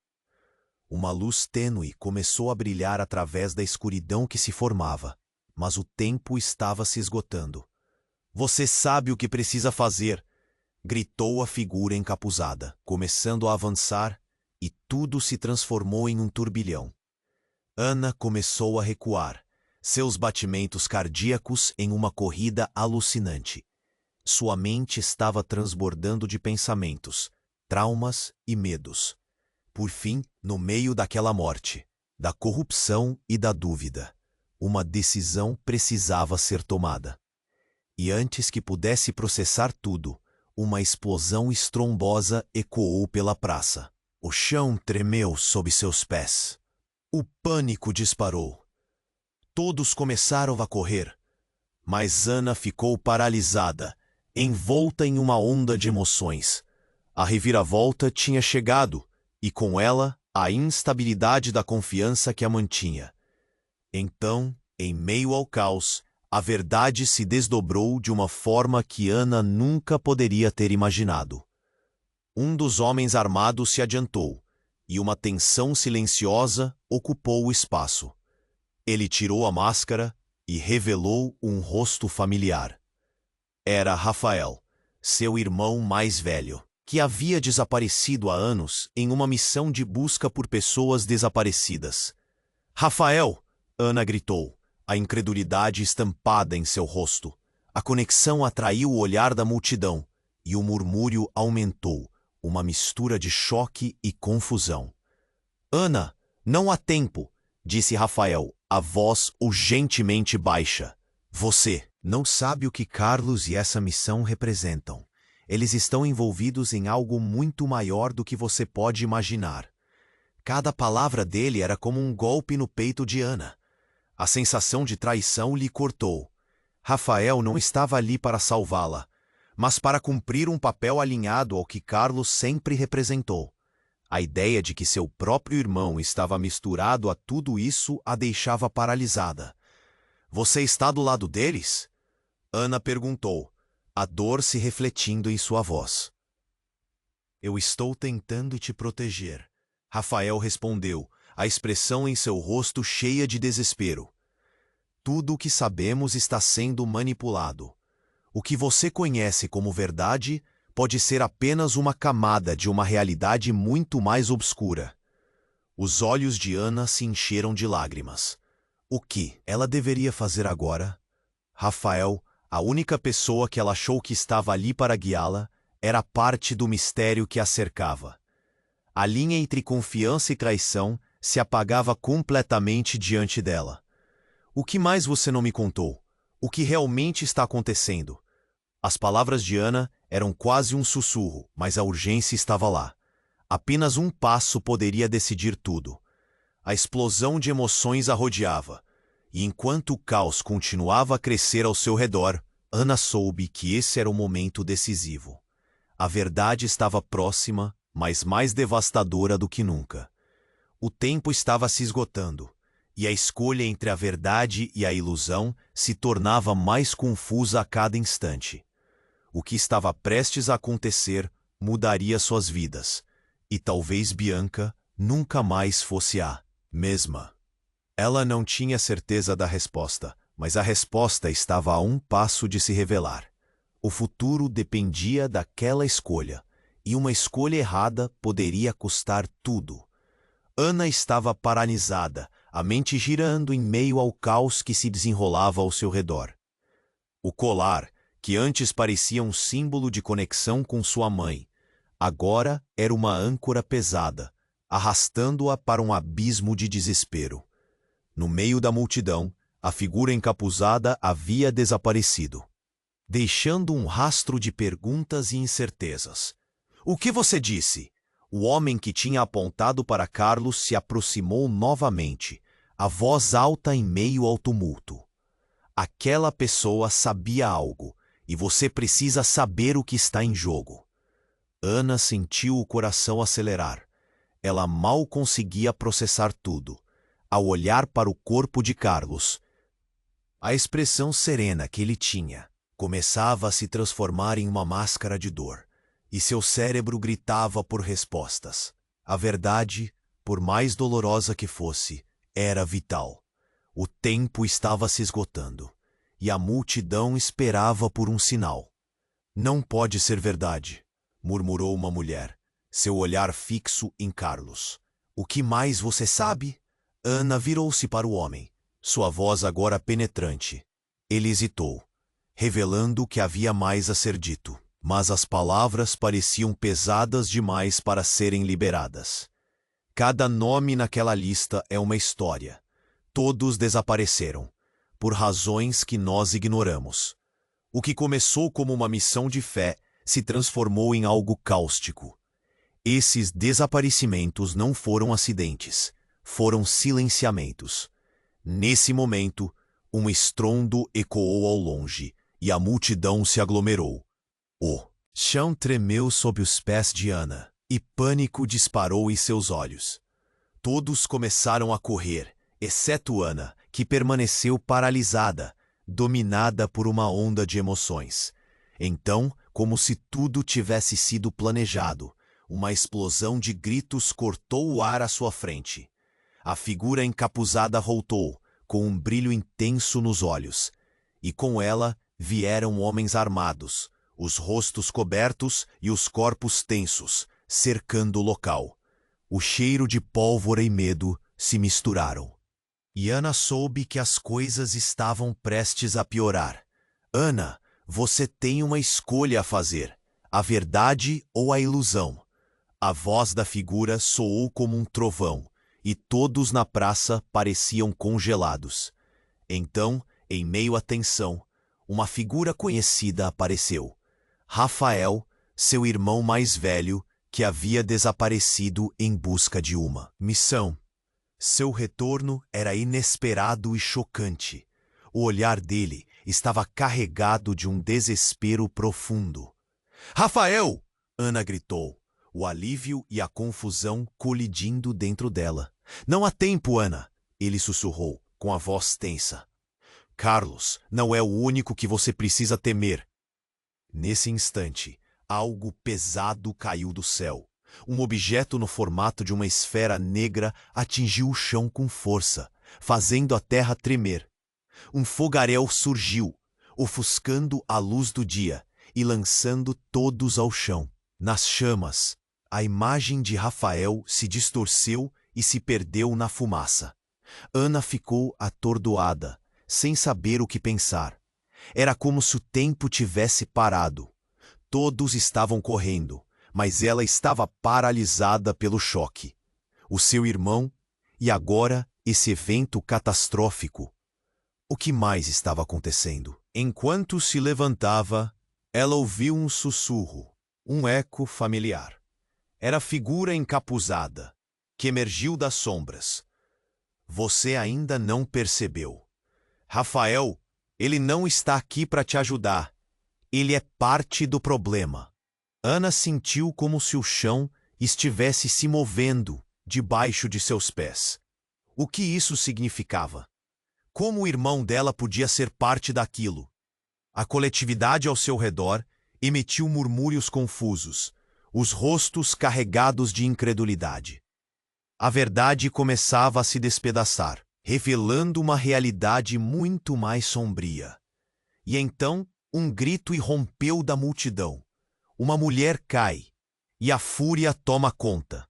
Uma luz tênue começou a brilhar através da escuridão que se formava, mas o tempo estava se esgotando. Você sabe o que precisa fazer! Gritou a figura encapuzada, começando a avançar, e tudo se transformou em um turbilhão. Ana começou a recuar, seus batimentos cardíacos em uma corrida alucinante. Sua mente estava transbordando de pensamentos, traumas e medos. Por fim, no meio daquela morte, da corrupção e da dúvida, uma decisão precisava ser tomada. E antes que pudesse processar tudo, uma explosão estrondosa ecoou pela praça. O chão tremeu sob seus pés. O pânico disparou. Todos começaram a correr, mas Ana ficou paralisada, envolta em uma onda de emoções. A reviravolta tinha chegado, e com ela, a instabilidade da confiança que a mantinha. Então, em meio ao caos, a verdade se desdobrou de uma forma que Ana nunca poderia ter imaginado. Um dos homens armados se adiantou, e uma tensão silenciosa ocupou o espaço. Ele tirou a máscara e revelou um rosto familiar. Era Rafael, seu irmão mais velho, que havia desaparecido há anos em uma missão de busca por pessoas desaparecidas. Rafael! Ana gritou, a incredulidade estampada em seu rosto. A conexão atraiu o olhar da multidão e o murmúrio aumentou, uma mistura de choque e confusão. Ana, não há tempo, disse Rafael, a voz urgentemente baixa. Você não sabe o que Carlos e essa missão representam. Eles estão envolvidos em algo muito maior do que você pode imaginar. Cada palavra dele era como um golpe no peito de Ana. A sensação de traição lhe cortou. Rafael não estava ali para salvá-la, mas para cumprir um papel alinhado ao que Carlos sempre representou. A ideia de que seu próprio irmão estava misturado a tudo isso a deixava paralisada. Você está do lado deles? Ana perguntou, a dor se refletindo em sua voz. Eu estou tentando te proteger, Rafael respondeu, a expressão em seu rosto cheia de desespero. Tudo o que sabemos está sendo manipulado. O que você conhece como verdade pode ser apenas uma camada de uma realidade muito mais obscura. Os olhos de Ana se encheram de lágrimas. O que ela deveria fazer agora? Rafael, a única pessoa que ela achou que estava ali para guiá-la, era parte do mistério que a cercava. A linha entre confiança e traição se apagava completamente diante dela. O que mais você não me contou? O que realmente está acontecendo? As palavras de Ana eram quase um sussurro, mas a urgência estava lá. Apenas um passo poderia decidir tudo. A explosão de emoções a rodeava, e enquanto o caos continuava a crescer ao seu redor, Ana soube que esse era o momento decisivo. A verdade estava próxima, mas mais devastadora do que nunca. O tempo estava se esgotando, e a escolha entre a verdade e a ilusão se tornava mais confusa a cada instante. O que estava prestes a acontecer mudaria suas vidas, e talvez Bianca nunca mais fosse a mesma. Ela não tinha certeza da resposta, mas a resposta estava a um passo de se revelar. O futuro dependia daquela escolha, e uma escolha errada poderia custar tudo. Ana estava paralisada, a mente girando em meio ao caos que se desenrolava ao seu redor. O colar, que antes parecia um símbolo de conexão com sua mãe, agora era uma âncora pesada, arrastando-a para um abismo de desespero. No meio da multidão, a figura encapuzada havia desaparecido, deixando um rastro de perguntas e incertezas. O que você disse? O homem que tinha apontado para Carlos se aproximou novamente, a voz alta em meio ao tumulto. Aquela pessoa sabia algo, e você precisa saber o que está em jogo. Ana sentiu o coração acelerar. Ela mal conseguia processar tudo. Ao olhar para o corpo de Carlos, a expressão serena que ele tinha começava a se transformar em uma máscara de dor, e seu cérebro gritava por respostas. A verdade, por mais dolorosa que fosse, era vital. O tempo estava se esgotando, e a multidão esperava por um sinal. Não pode ser verdade, murmurou uma mulher, seu olhar fixo em Carlos. O que mais você sabe? Ana virou-se para o homem, sua voz agora penetrante. Ele hesitou, revelando o que havia mais a ser dito, mas as palavras pareciam pesadas demais para serem liberadas. Cada nome naquela lista é uma história. Todos desapareceram, por razões que nós ignoramos. O que começou como uma missão de fé se transformou em algo cáustico. Esses desaparecimentos não foram acidentes, foram silenciamentos. Nesse momento, um estrondo ecoou ao longe, e a multidão se aglomerou. O chão tremeu sob os pés de Ana, e pânico disparou em seus olhos. Todos começaram a correr, exceto Ana, que permaneceu paralisada, dominada por uma onda de emoções. Então, como se tudo tivesse sido planejado, uma explosão de gritos cortou o ar à sua frente. A figura encapuzada voltou, com um brilho intenso nos olhos, e com ela vieram homens armados, os rostos cobertos e os corpos tensos, cercando o local. O cheiro de pólvora e medo se misturaram. E Ana soube que as coisas estavam prestes a piorar. Ana, você tem uma escolha a fazer: a verdade ou a ilusão. A voz da figura soou como um trovão, e todos na praça pareciam congelados. Então, em meio à tensão, uma figura conhecida apareceu. Rafael, seu irmão mais velho, que havia desaparecido em busca de uma missão. Seu retorno era inesperado e chocante. O olhar dele estava carregado de um desespero profundo. "Rafael!" Ana gritou, o alívio e a confusão colidindo dentro dela. "Não há tempo, Ana!" Ele sussurrou, com a voz tensa. "Carlos não é o único que você precisa temer." Nesse instante, algo pesado caiu do céu. Um objeto no formato de uma esfera negra atingiu o chão com força, fazendo a terra tremer. Um fogaréu surgiu, ofuscando a luz do dia e lançando todos ao chão. Nas chamas, a imagem de Rafael se distorceu e se perdeu na fumaça. Ana ficou atordoada, sem saber o que pensar. Era como se o tempo tivesse parado. Todos estavam correndo, mas ela estava paralisada pelo choque. O seu irmão, e agora esse evento catastrófico. O que mais estava acontecendo? Enquanto se levantava, ela ouviu um sussurro, um eco familiar. Era a figura encapuzada, que emergiu das sombras. "Você ainda não percebeu. Rafael, ele não está aqui para te ajudar. Ele é parte do problema." Ana sentiu como se o chão estivesse se movendo debaixo de seus pés. O que isso significava? Como o irmão dela podia ser parte daquilo? A coletividade ao seu redor emitiu murmúrios confusos, os rostos carregados de incredulidade. A verdade começava a se despedaçar, revelando uma realidade muito mais sombria. E então, um grito irrompeu da multidão. Uma mulher cai, e a fúria toma conta.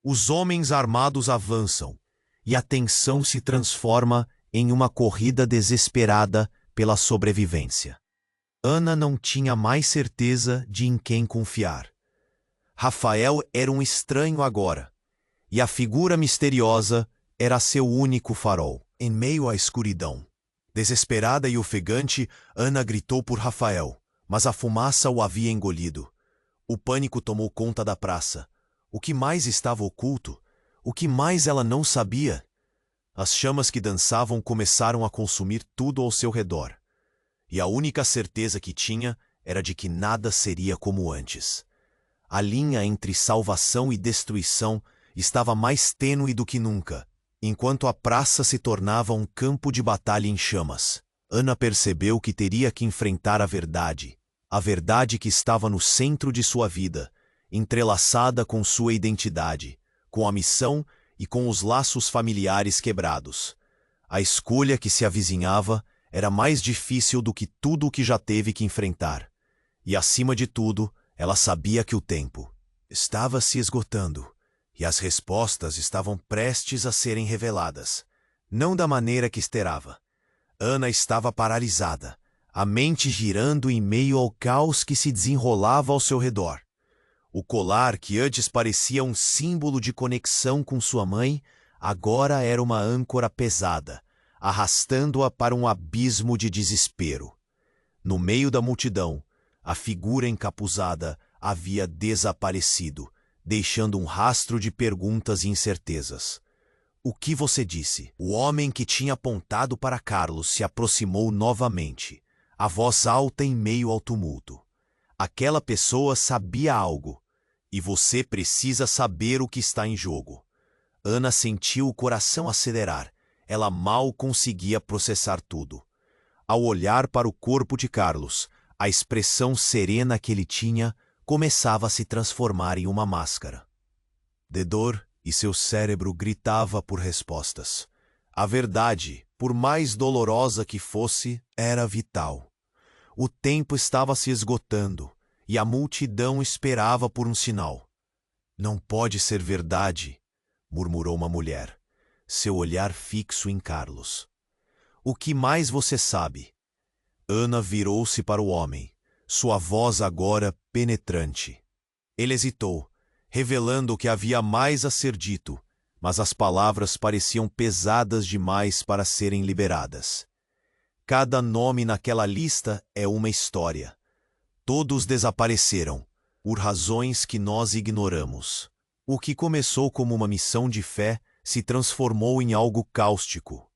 Os homens armados avançam, e a tensão se transforma em uma corrida desesperada pela sobrevivência. Ana não tinha mais certeza de em quem confiar. Rafael era um estranho agora, e a figura misteriosa era seu único farol, em meio à escuridão. Desesperada e ofegante, Ana gritou por Rafael, mas a fumaça o havia engolido. O pânico tomou conta da praça. O que mais estava oculto? O que mais ela não sabia? As chamas que dançavam começaram a consumir tudo ao seu redor. E a única certeza que tinha era de que nada seria como antes. A linha entre salvação e destruição estava mais tênue do que nunca, enquanto a praça se tornava um campo de batalha em chamas. Ana percebeu que teria que enfrentar a verdade que estava no centro de sua vida, entrelaçada com sua identidade, com a missão e com os laços familiares quebrados. A escolha que se avizinhava era mais difícil do que tudo o que já teve que enfrentar. E, acima de tudo, ela sabia que o tempo estava se esgotando, e as respostas estavam prestes a serem reveladas, não da maneira que esperava. Ana estava paralisada, a mente girando em meio ao caos que se desenrolava ao seu redor. O colar, que antes parecia um símbolo de conexão com sua mãe, agora era uma âncora pesada, arrastando-a para um abismo de desespero. No meio da multidão, a figura encapuzada havia desaparecido, deixando um rastro de perguntas e incertezas. "O que você disse?" O homem que tinha apontado para Carlos se aproximou novamente, a voz alta em meio ao tumulto. "Aquela pessoa sabia algo, e você precisa saber o que está em jogo." Ana sentiu o coração acelerar. Ela mal conseguia processar tudo. Ao olhar para o corpo de Carlos, a expressão serena que ele tinha começava a se transformar em uma máscara. De dor, e seu cérebro gritava por respostas. A verdade, por mais dolorosa que fosse, era vital. O tempo estava se esgotando e a multidão esperava por um sinal. Não pode ser verdade, murmurou uma mulher, seu olhar fixo em Carlos. O que mais você sabe? Ana virou-se para o homem, sua voz agora penetrante. Ele hesitou, revelando o que havia mais a ser dito, mas as palavras pareciam pesadas demais para serem liberadas. Cada nome naquela lista é uma história. Todos desapareceram, por razões que nós ignoramos. O que começou como uma missão de fé se transformou em algo cáustico.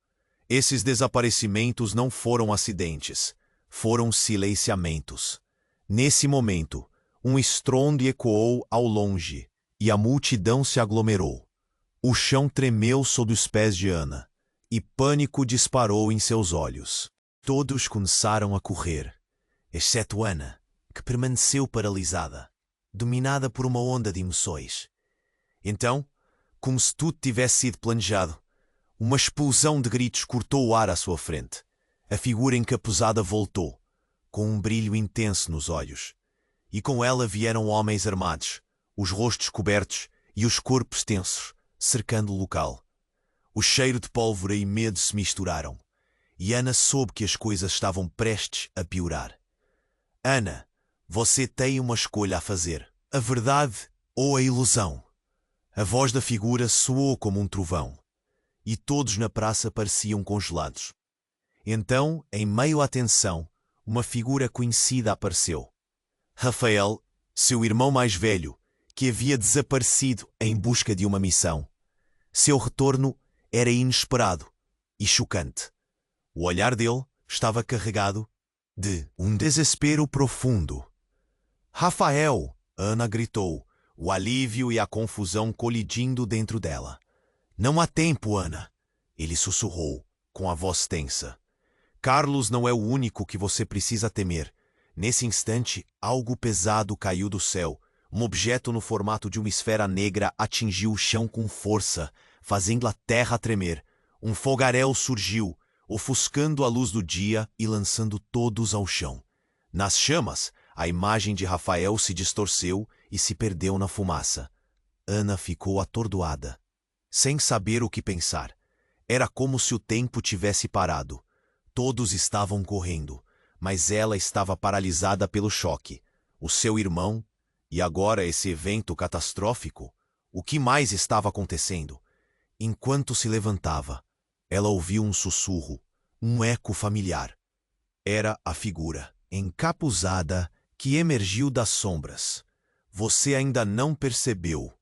Esses desaparecimentos não foram acidentes, foram silenciamentos. Nesse momento, um estrondo ecoou ao longe, e a multidão se aglomerou. O chão tremeu sob os pés de Ana, e pânico disparou em seus olhos. Todos começaram a correr, exceto Ana, que permaneceu paralisada, dominada por uma onda de emoções. Então, como se tudo tivesse sido planejado, uma explosão de gritos cortou o ar à sua frente. A figura encapuzada voltou, com um brilho intenso nos olhos. E com ela vieram homens armados, os rostos cobertos e os corpos tensos, cercando o local. O cheiro de pólvora e medo se misturaram, e Ana soube que as coisas estavam prestes a piorar. Ana, você tem uma escolha a fazer: a verdade ou a ilusão? A voz da figura soou como um trovão, e todos na praça pareciam congelados. Então, em meio à tensão, uma figura conhecida apareceu. Rafael, seu irmão mais velho, que havia desaparecido em busca de uma missão. Seu retorno era inesperado e chocante. O olhar dele estava carregado de um desespero profundo. Rafael! Ana gritou, o alívio e a confusão colidindo dentro dela. Não há tempo, Ana! Ele sussurrou, com a voz tensa. Carlos não é o único que você precisa temer. Nesse instante, algo pesado caiu do céu. Um objeto no formato de uma esfera negra atingiu o chão com força, fazendo a terra tremer. Um fogaréu surgiu, ofuscando a luz do dia e lançando todos ao chão. Nas chamas, a imagem de Rafael se distorceu e se perdeu na fumaça. Ana ficou atordoada, sem saber o que pensar. Era como se o tempo tivesse parado. Todos estavam correndo, mas ela estava paralisada pelo choque. O seu irmão, e agora esse evento catastrófico. O que mais estava acontecendo? Enquanto se levantava, ela ouviu um sussurro, um eco familiar. Era a figura, encapuzada, que emergiu das sombras. Você ainda não percebeu.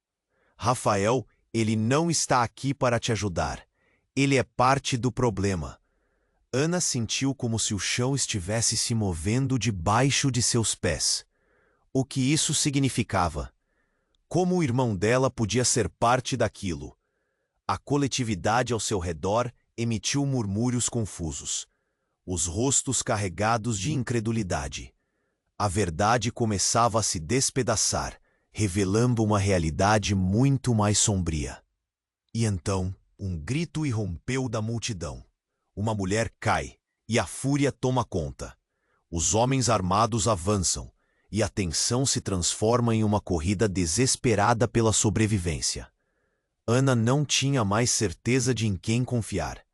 Rafael, ele não está aqui para te ajudar. Ele é parte do problema. Ana sentiu como se o chão estivesse se movendo debaixo de seus pés. O que isso significava? Como o irmão dela podia ser parte daquilo? A coletividade ao seu redor emitiu murmúrios confusos, os rostos carregados de incredulidade. A verdade começava a se despedaçar, revelando uma realidade muito mais sombria. E então, um grito irrompeu da multidão. Uma mulher cai, e a fúria toma conta. Os homens armados avançam, e a tensão se transforma em uma corrida desesperada pela sobrevivência. Ana não tinha mais certeza de em quem confiar.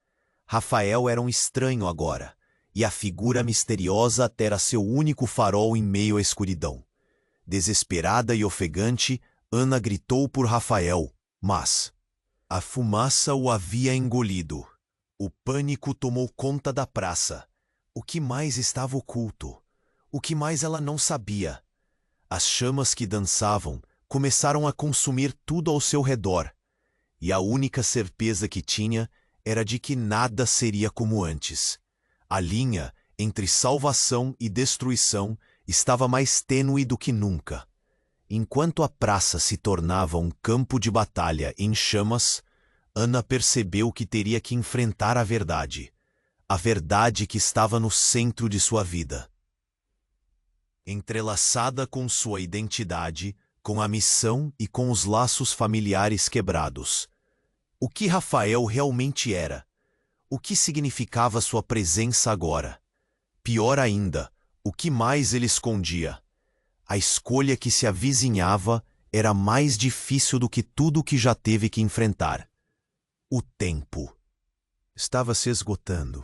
Rafael era um estranho agora, e a figura misteriosa era seu único farol em meio à escuridão. Desesperada e ofegante, Ana gritou por Rafael, mas a fumaça o havia engolido. O pânico tomou conta da praça. O que mais estava oculto? O que mais ela não sabia? As chamas que dançavam começaram a consumir tudo ao seu redor, e a única certeza que tinha era de que nada seria como antes. A linha entre salvação e destruição estava mais tênue do que nunca. Enquanto a praça se tornava um campo de batalha em chamas, Ana percebeu que teria que enfrentar a verdade que estava no centro de sua vida. Entrelaçada com sua identidade, com a missão e com os laços familiares quebrados. O que Rafael realmente era? O que significava sua presença agora? Pior ainda, o que mais ele escondia? A escolha que se avizinhava era mais difícil do que tudo o que já teve que enfrentar. O tempo estava se esgotando,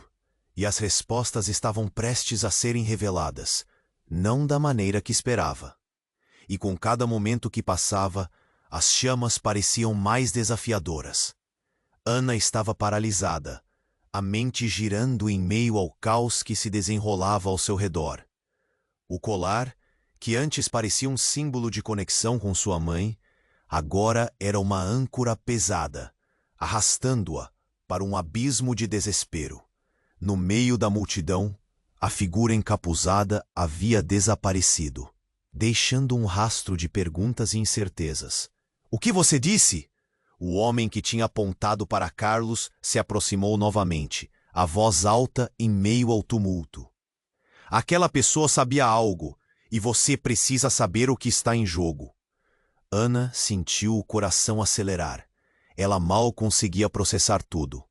e as respostas estavam prestes a serem reveladas, não da maneira que esperava. E com cada momento que passava, as chamas pareciam mais desafiadoras. Ana estava paralisada, a mente girando em meio ao caos que se desenrolava ao seu redor. O colar, que antes parecia um símbolo de conexão com sua mãe, agora era uma âncora pesada, arrastando-a para um abismo de desespero. No meio da multidão, a figura encapuzada havia desaparecido, deixando um rastro de perguntas e incertezas. "O que você disse?" O homem que tinha apontado para Carlos se aproximou novamente, a voz alta em meio ao tumulto. "Aquela pessoa sabia algo, e você precisa saber o que está em jogo." Ana sentiu o coração acelerar. Ela mal conseguia processar tudo.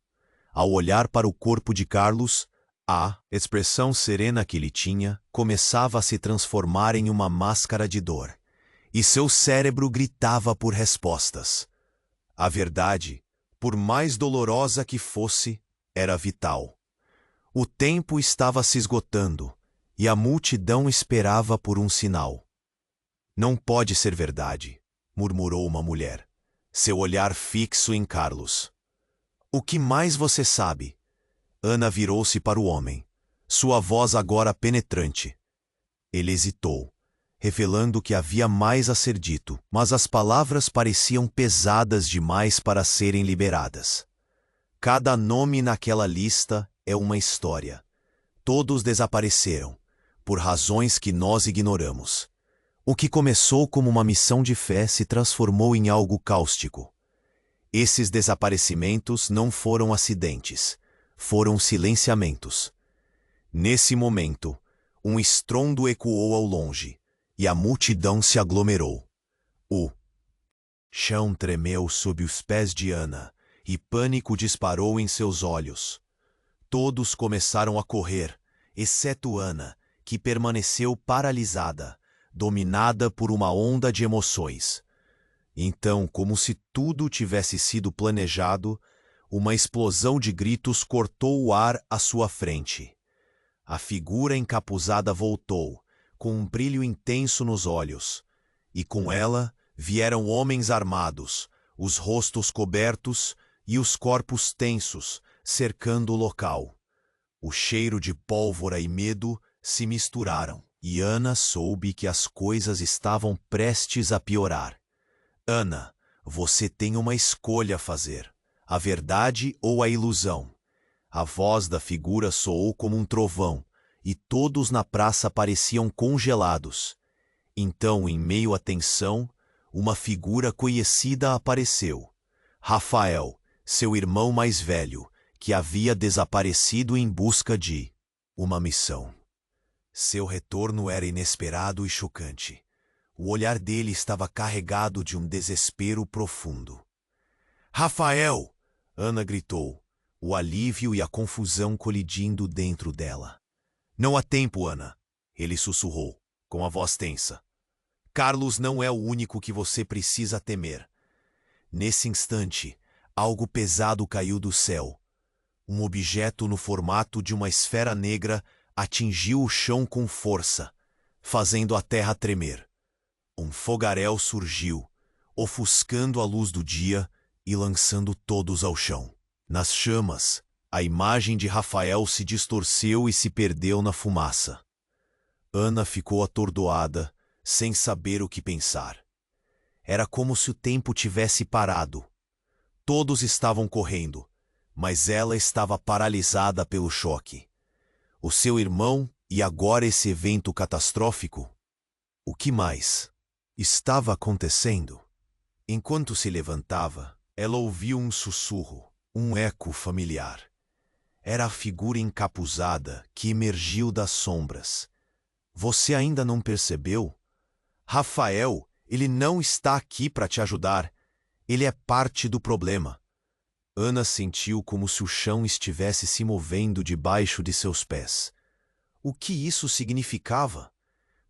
Ao olhar para o corpo de Carlos, a expressão serena que ele tinha começava a se transformar em uma máscara de dor, e seu cérebro gritava por respostas. A verdade, por mais dolorosa que fosse, era vital. O tempo estava se esgotando, e a multidão esperava por um sinal. "Não pode ser verdade", murmurou uma mulher, seu olhar fixo em Carlos. "O que mais você sabe?" Ana virou-se para o homem, sua voz agora penetrante. Ele hesitou, revelando que havia mais a ser dito, mas as palavras pareciam pesadas demais para serem liberadas. "Cada nome naquela lista é uma história. Todos desapareceram, por razões que nós ignoramos. O que começou como uma missão de fé se transformou em algo cáustico. Esses desaparecimentos não foram acidentes, foram silenciamentos." Nesse momento, um estrondo ecoou ao longe, e a multidão se aglomerou. O chão tremeu sob os pés de Ana, e pânico disparou em seus olhos. Todos começaram a correr, exceto Ana, que permaneceu paralisada, dominada por uma onda de emoções. Então, como se tudo tivesse sido planejado, uma explosão de gritos cortou o ar à sua frente. A figura encapuzada voltou, com um brilho intenso nos olhos, e com ela vieram homens armados, os rostos cobertos e os corpos tensos, cercando o local. O cheiro de pólvora e medo se misturaram, e Ana soube que as coisas estavam prestes a piorar. "Ana, você tem uma escolha a fazer, a verdade ou a ilusão." A voz da figura soou como um trovão, e todos na praça pareciam congelados. Então, em meio à tensão, uma figura conhecida apareceu. Rafael, seu irmão mais velho, que havia desaparecido em busca de uma missão. Seu retorno era inesperado e chocante. O olhar dele estava carregado de um desespero profundo. "Rafael!" Ana gritou, o alívio e a confusão colidindo dentro dela. "Não há tempo, Ana", ele sussurrou, com a voz tensa. "Carlos não é o único que você precisa temer." Nesse instante, algo pesado caiu do céu. Um objeto no formato de uma esfera negra atingiu o chão com força, fazendo a terra tremer. Um fogaréu surgiu, ofuscando a luz do dia e lançando todos ao chão. Nas chamas, a imagem de Rafael se distorceu e se perdeu na fumaça. Ana ficou atordoada, sem saber o que pensar. Era como se o tempo tivesse parado. Todos estavam correndo, mas ela estava paralisada pelo choque. O seu irmão e agora esse evento catastrófico? O que mais estava acontecendo? Enquanto se levantava, ela ouviu um sussurro, um eco familiar. Era a figura encapuzada que emergiu das sombras. "Você ainda não percebeu? Rafael, ele não está aqui para te ajudar. Ele é parte do problema." Ana sentiu como se o chão estivesse se movendo debaixo de seus pés. O que isso significava?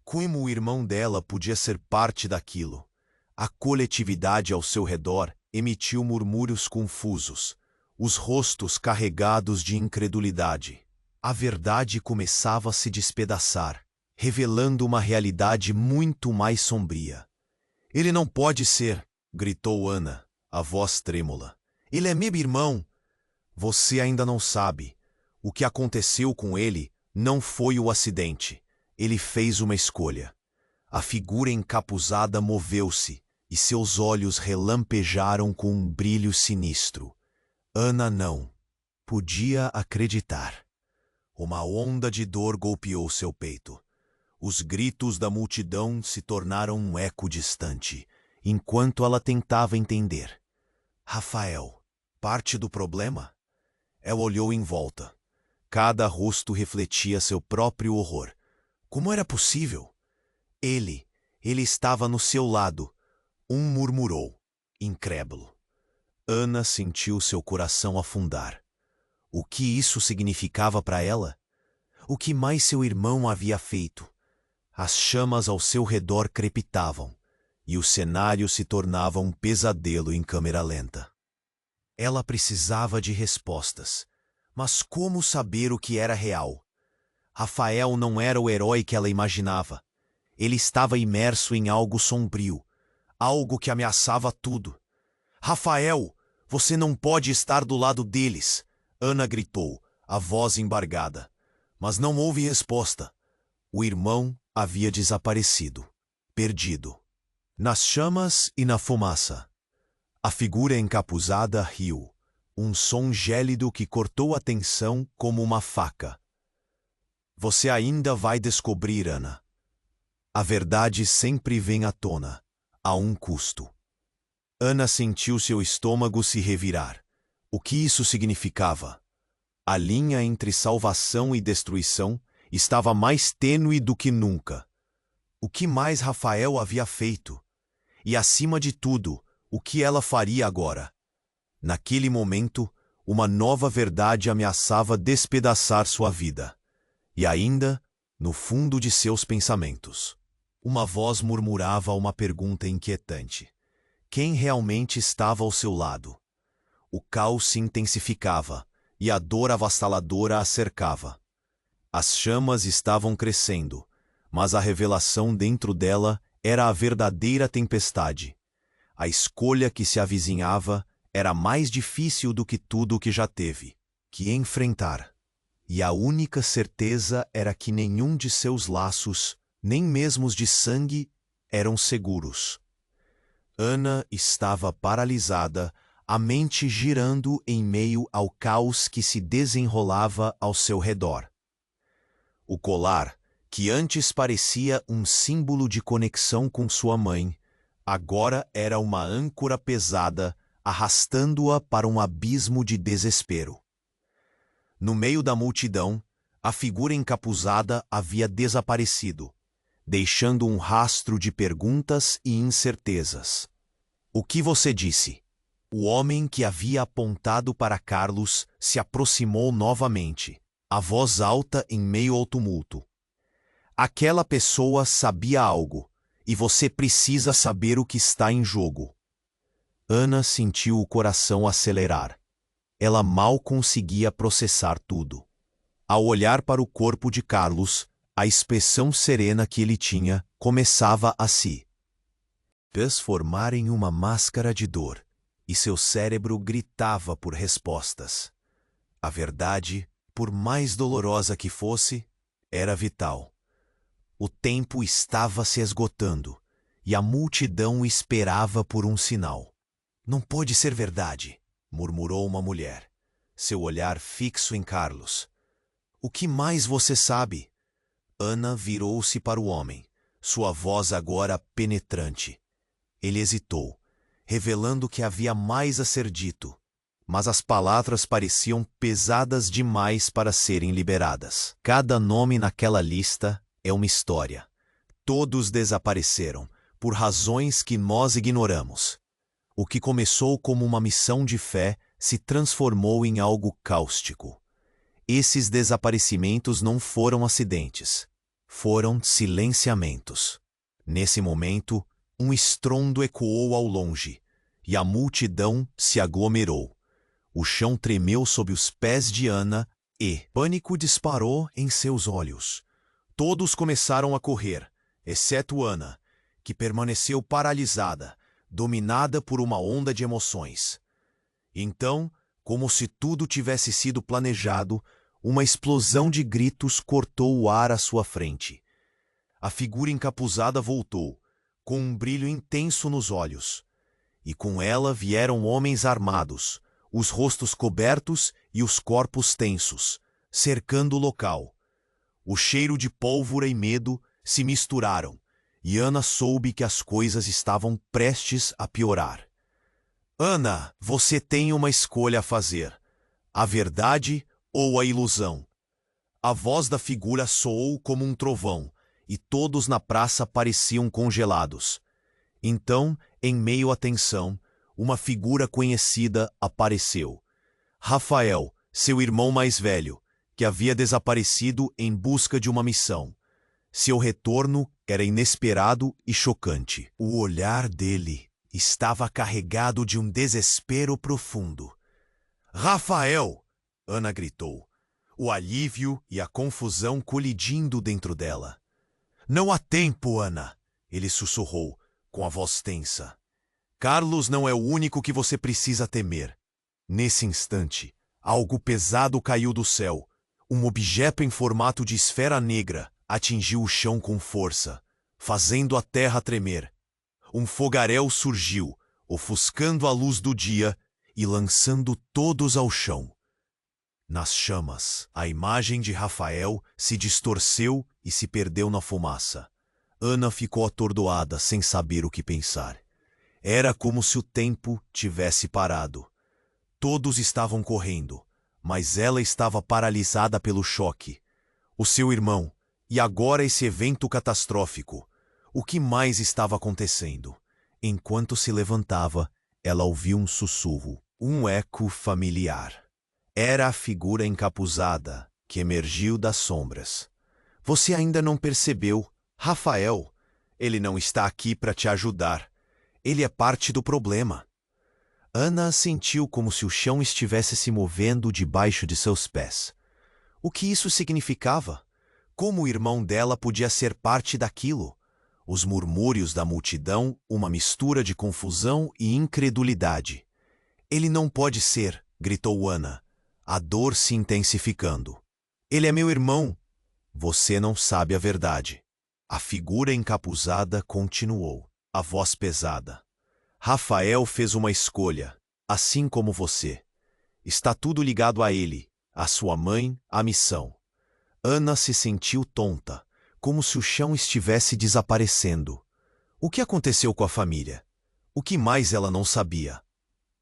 Como o irmão dela podia ser parte daquilo? A coletividade ao seu redor emitiu murmúrios confusos, os rostos carregados de incredulidade. A verdade começava a se despedaçar, revelando uma realidade muito mais sombria. "Ele não pode ser", gritou Ana, a voz trêmula. "Ele é meu irmão." "Você ainda não sabe. O que aconteceu com ele não foi o acidente. Ele fez uma escolha." A figura encapuzada moveu-se e seus olhos relampejaram com um brilho sinistro. Ana não podia acreditar. Uma onda de dor golpeou seu peito. Os gritos da multidão se tornaram um eco distante, enquanto ela tentava entender. Rafael, parte do problema? Ela olhou em volta. Cada rosto refletia seu próprio horror. Como era possível? Ele estava no seu lado. Um murmurou, incrédulo. Ana sentiu seu coração afundar. O que isso significava para ela? O que mais seu irmão havia feito? As chamas ao seu redor crepitavam, e o cenário se tornava um pesadelo em câmera lenta. Ela precisava de respostas, mas como saber o que era real? Rafael não era o herói que ela imaginava. Ele estava imerso em algo sombrio, algo que ameaçava tudo. "Rafael, você não pode estar do lado deles!" Ana gritou, a voz embargada. Mas não houve resposta. O irmão havia desaparecido, perdido. Nas chamas e na fumaça. A figura encapuzada riu, um som gélido que cortou a tensão como uma faca. "Você ainda vai descobrir, Ana. A verdade sempre vem à tona, a um custo." Ana sentiu seu estômago se revirar. O que isso significava? A linha entre salvação e destruição estava mais tênue do que nunca. O que mais Rafael havia feito? E, acima de tudo, o que ela faria agora? Naquele momento, uma nova verdade ameaçava despedaçar sua vida. E ainda, no fundo de seus pensamentos, uma voz murmurava uma pergunta inquietante. Quem realmente estava ao seu lado? O caos se intensificava, e a dor avassaladora a cercava. As chamas estavam crescendo, mas a revelação dentro dela era a verdadeira tempestade. A escolha que se avizinhava era mais difícil do que tudo o que já teve que enfrentar. E a única certeza era que nenhum de seus laços, nem mesmo os de sangue, eram seguros. Ana estava paralisada, a mente girando em meio ao caos que se desenrolava ao seu redor. O colar, que antes parecia um símbolo de conexão com sua mãe, agora era uma âncora pesada, arrastando-a para um abismo de desespero. No meio da multidão, a figura encapuzada havia desaparecido, deixando um rastro de perguntas e incertezas. "O que você disse?" O homem que havia apontado para Carlos se aproximou novamente, a voz alta em meio ao tumulto. "Aquela pessoa sabia algo, e você precisa saber o que está em jogo." Ana sentiu o coração acelerar. Ela mal conseguia processar tudo. Ao olhar para o corpo de Carlos, a expressão serena que ele tinha começava a se transformar em uma máscara de dor, e seu cérebro gritava por respostas. A verdade, por mais dolorosa que fosse, era vital. O tempo estava se esgotando, e a multidão esperava por um sinal. "Não pode ser verdade", murmurou uma mulher, seu olhar fixo em Carlos. "O que mais você sabe?" Ana virou-se para o homem, sua voz agora penetrante. Ele hesitou, revelando que havia mais a ser dito, mas as palavras pareciam pesadas demais para serem liberadas. "Cada nome naquela lista é uma história. Todos desapareceram, por razões que nós ignoramos. O que começou como uma missão de fé se transformou em algo cáustico. Esses desaparecimentos não foram acidentes, foram silenciamentos. Nesse momento, um estrondo ecoou ao longe, e a multidão se aglomerou. O chão tremeu sob os pés de Ana e pânico disparou em seus olhos. Todos começaram a correr, exceto Ana, que permaneceu paralisada, dominada por uma onda de emoções. Então, como se tudo tivesse sido planejado, uma explosão de gritos cortou o ar à sua frente. A figura encapuzada voltou, com um brilho intenso nos olhos. E com ela vieram homens armados, os rostos cobertos e os corpos tensos, cercando o local. O cheiro de pólvora e medo se misturaram, e Ana soube que as coisas estavam prestes a piorar. Ana, você tem uma escolha a fazer: a verdade ou a ilusão. A voz da figura soou como um trovão, e todos na praça pareciam congelados. Então, em meio à tensão, uma figura conhecida apareceu. Rafael, seu irmão mais velho, que havia desaparecido em busca de uma missão. Seu retorno era inesperado e chocante. O olhar dele estava carregado de um desespero profundo. Rafael! Ana gritou, o alívio e a confusão colidindo dentro dela. Não há tempo, Ana! Ele sussurrou, com a voz tensa. Carlos não é o único que você precisa temer. Nesse instante, algo pesado caiu do céu. Um objeto em formato de esfera negra atingiu o chão com força, fazendo a terra tremer. Um fogaréu surgiu, ofuscando a luz do dia e lançando todos ao chão. Nas chamas, a imagem de Rafael se distorceu e se perdeu na fumaça. Ana ficou atordoada, sem saber o que pensar. Era como se o tempo tivesse parado. Todos estavam correndo, mas ela estava paralisada pelo choque. O seu irmão, e agora esse evento catastrófico. O que mais estava acontecendo? Enquanto se levantava, ela ouviu um sussurro, um eco familiar. Era a figura encapuzada que emergiu das sombras. Você ainda não percebeu, Rafael? Ele não está aqui para te ajudar. Ele é parte do problema. Ana sentiu como se o chão estivesse se movendo debaixo de seus pés. O que isso significava? Como o irmão dela podia ser parte daquilo? Os murmúrios da multidão, uma mistura de confusão e incredulidade. Ele não pode ser, gritou Ana, a dor se intensificando. Ele é meu irmão. Você não sabe a verdade. A figura encapuzada continuou, a voz pesada. Rafael fez uma escolha, assim como você. Está tudo ligado a ele, a sua mãe, a missão. Ana se sentiu tonta, como se o chão estivesse desaparecendo. O que aconteceu com a família? O que mais ela não sabia?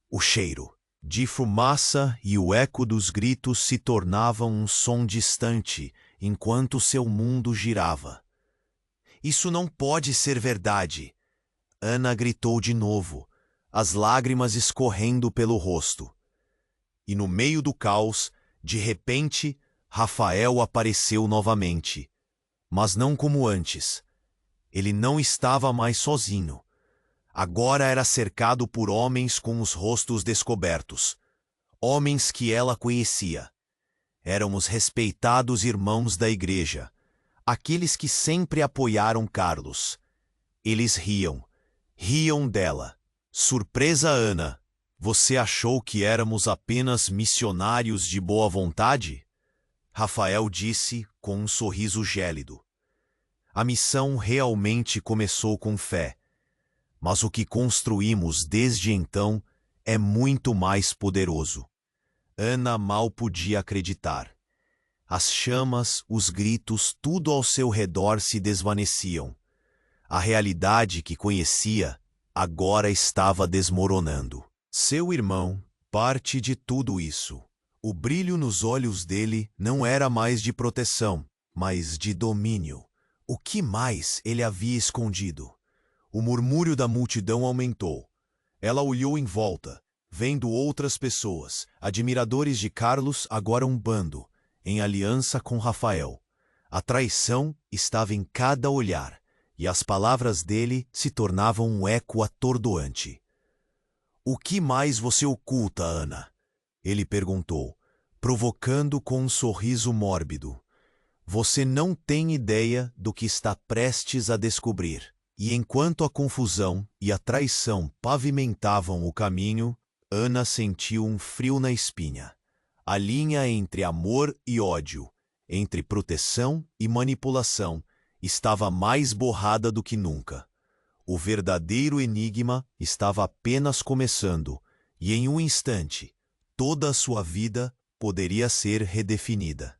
O cheiro de fumaça e o eco dos gritos se tornavam um som distante enquanto seu mundo girava. Isso não pode ser verdade! Ana gritou de novo, as lágrimas escorrendo pelo rosto. E no meio do caos, de repente, Rafael apareceu novamente. Mas não como antes. Ele não estava mais sozinho. Agora era cercado por homens com os rostos descobertos. Homens que ela conhecia. Eram os respeitados irmãos da igreja. Aqueles que sempre apoiaram Carlos. Eles riam. Riam dela. Surpresa, Ana. Você achou que éramos apenas missionários de boa vontade? Rafael disse com um sorriso gélido. A missão realmente começou com fé. Mas o que construímos desde então é muito mais poderoso. Ana mal podia acreditar. As chamas, os gritos, tudo ao seu redor se desvaneciam. A realidade que conhecia agora estava desmoronando. Seu irmão, parte de tudo isso. O brilho nos olhos dele não era mais de proteção, mas de domínio. O que mais ele havia escondido? O murmúrio da multidão aumentou. Ela olhou em volta, Vendo outras pessoas, admiradores de Carlos, agora um bando, em aliança com Rafael. A traição estava em cada olhar, e as palavras dele se tornavam um eco atordoante. "O que mais você oculta, Ana?" ele perguntou, provocando com um sorriso mórbido. "Você não tem ideia do que está prestes a descobrir." E enquanto a confusão e a traição pavimentavam o caminho, Ana sentiu um frio na espinha. A linha entre amor e ódio, entre proteção e manipulação, estava mais borrada do que nunca. O verdadeiro enigma estava apenas começando, e em um instante, toda a sua vida poderia ser redefinida.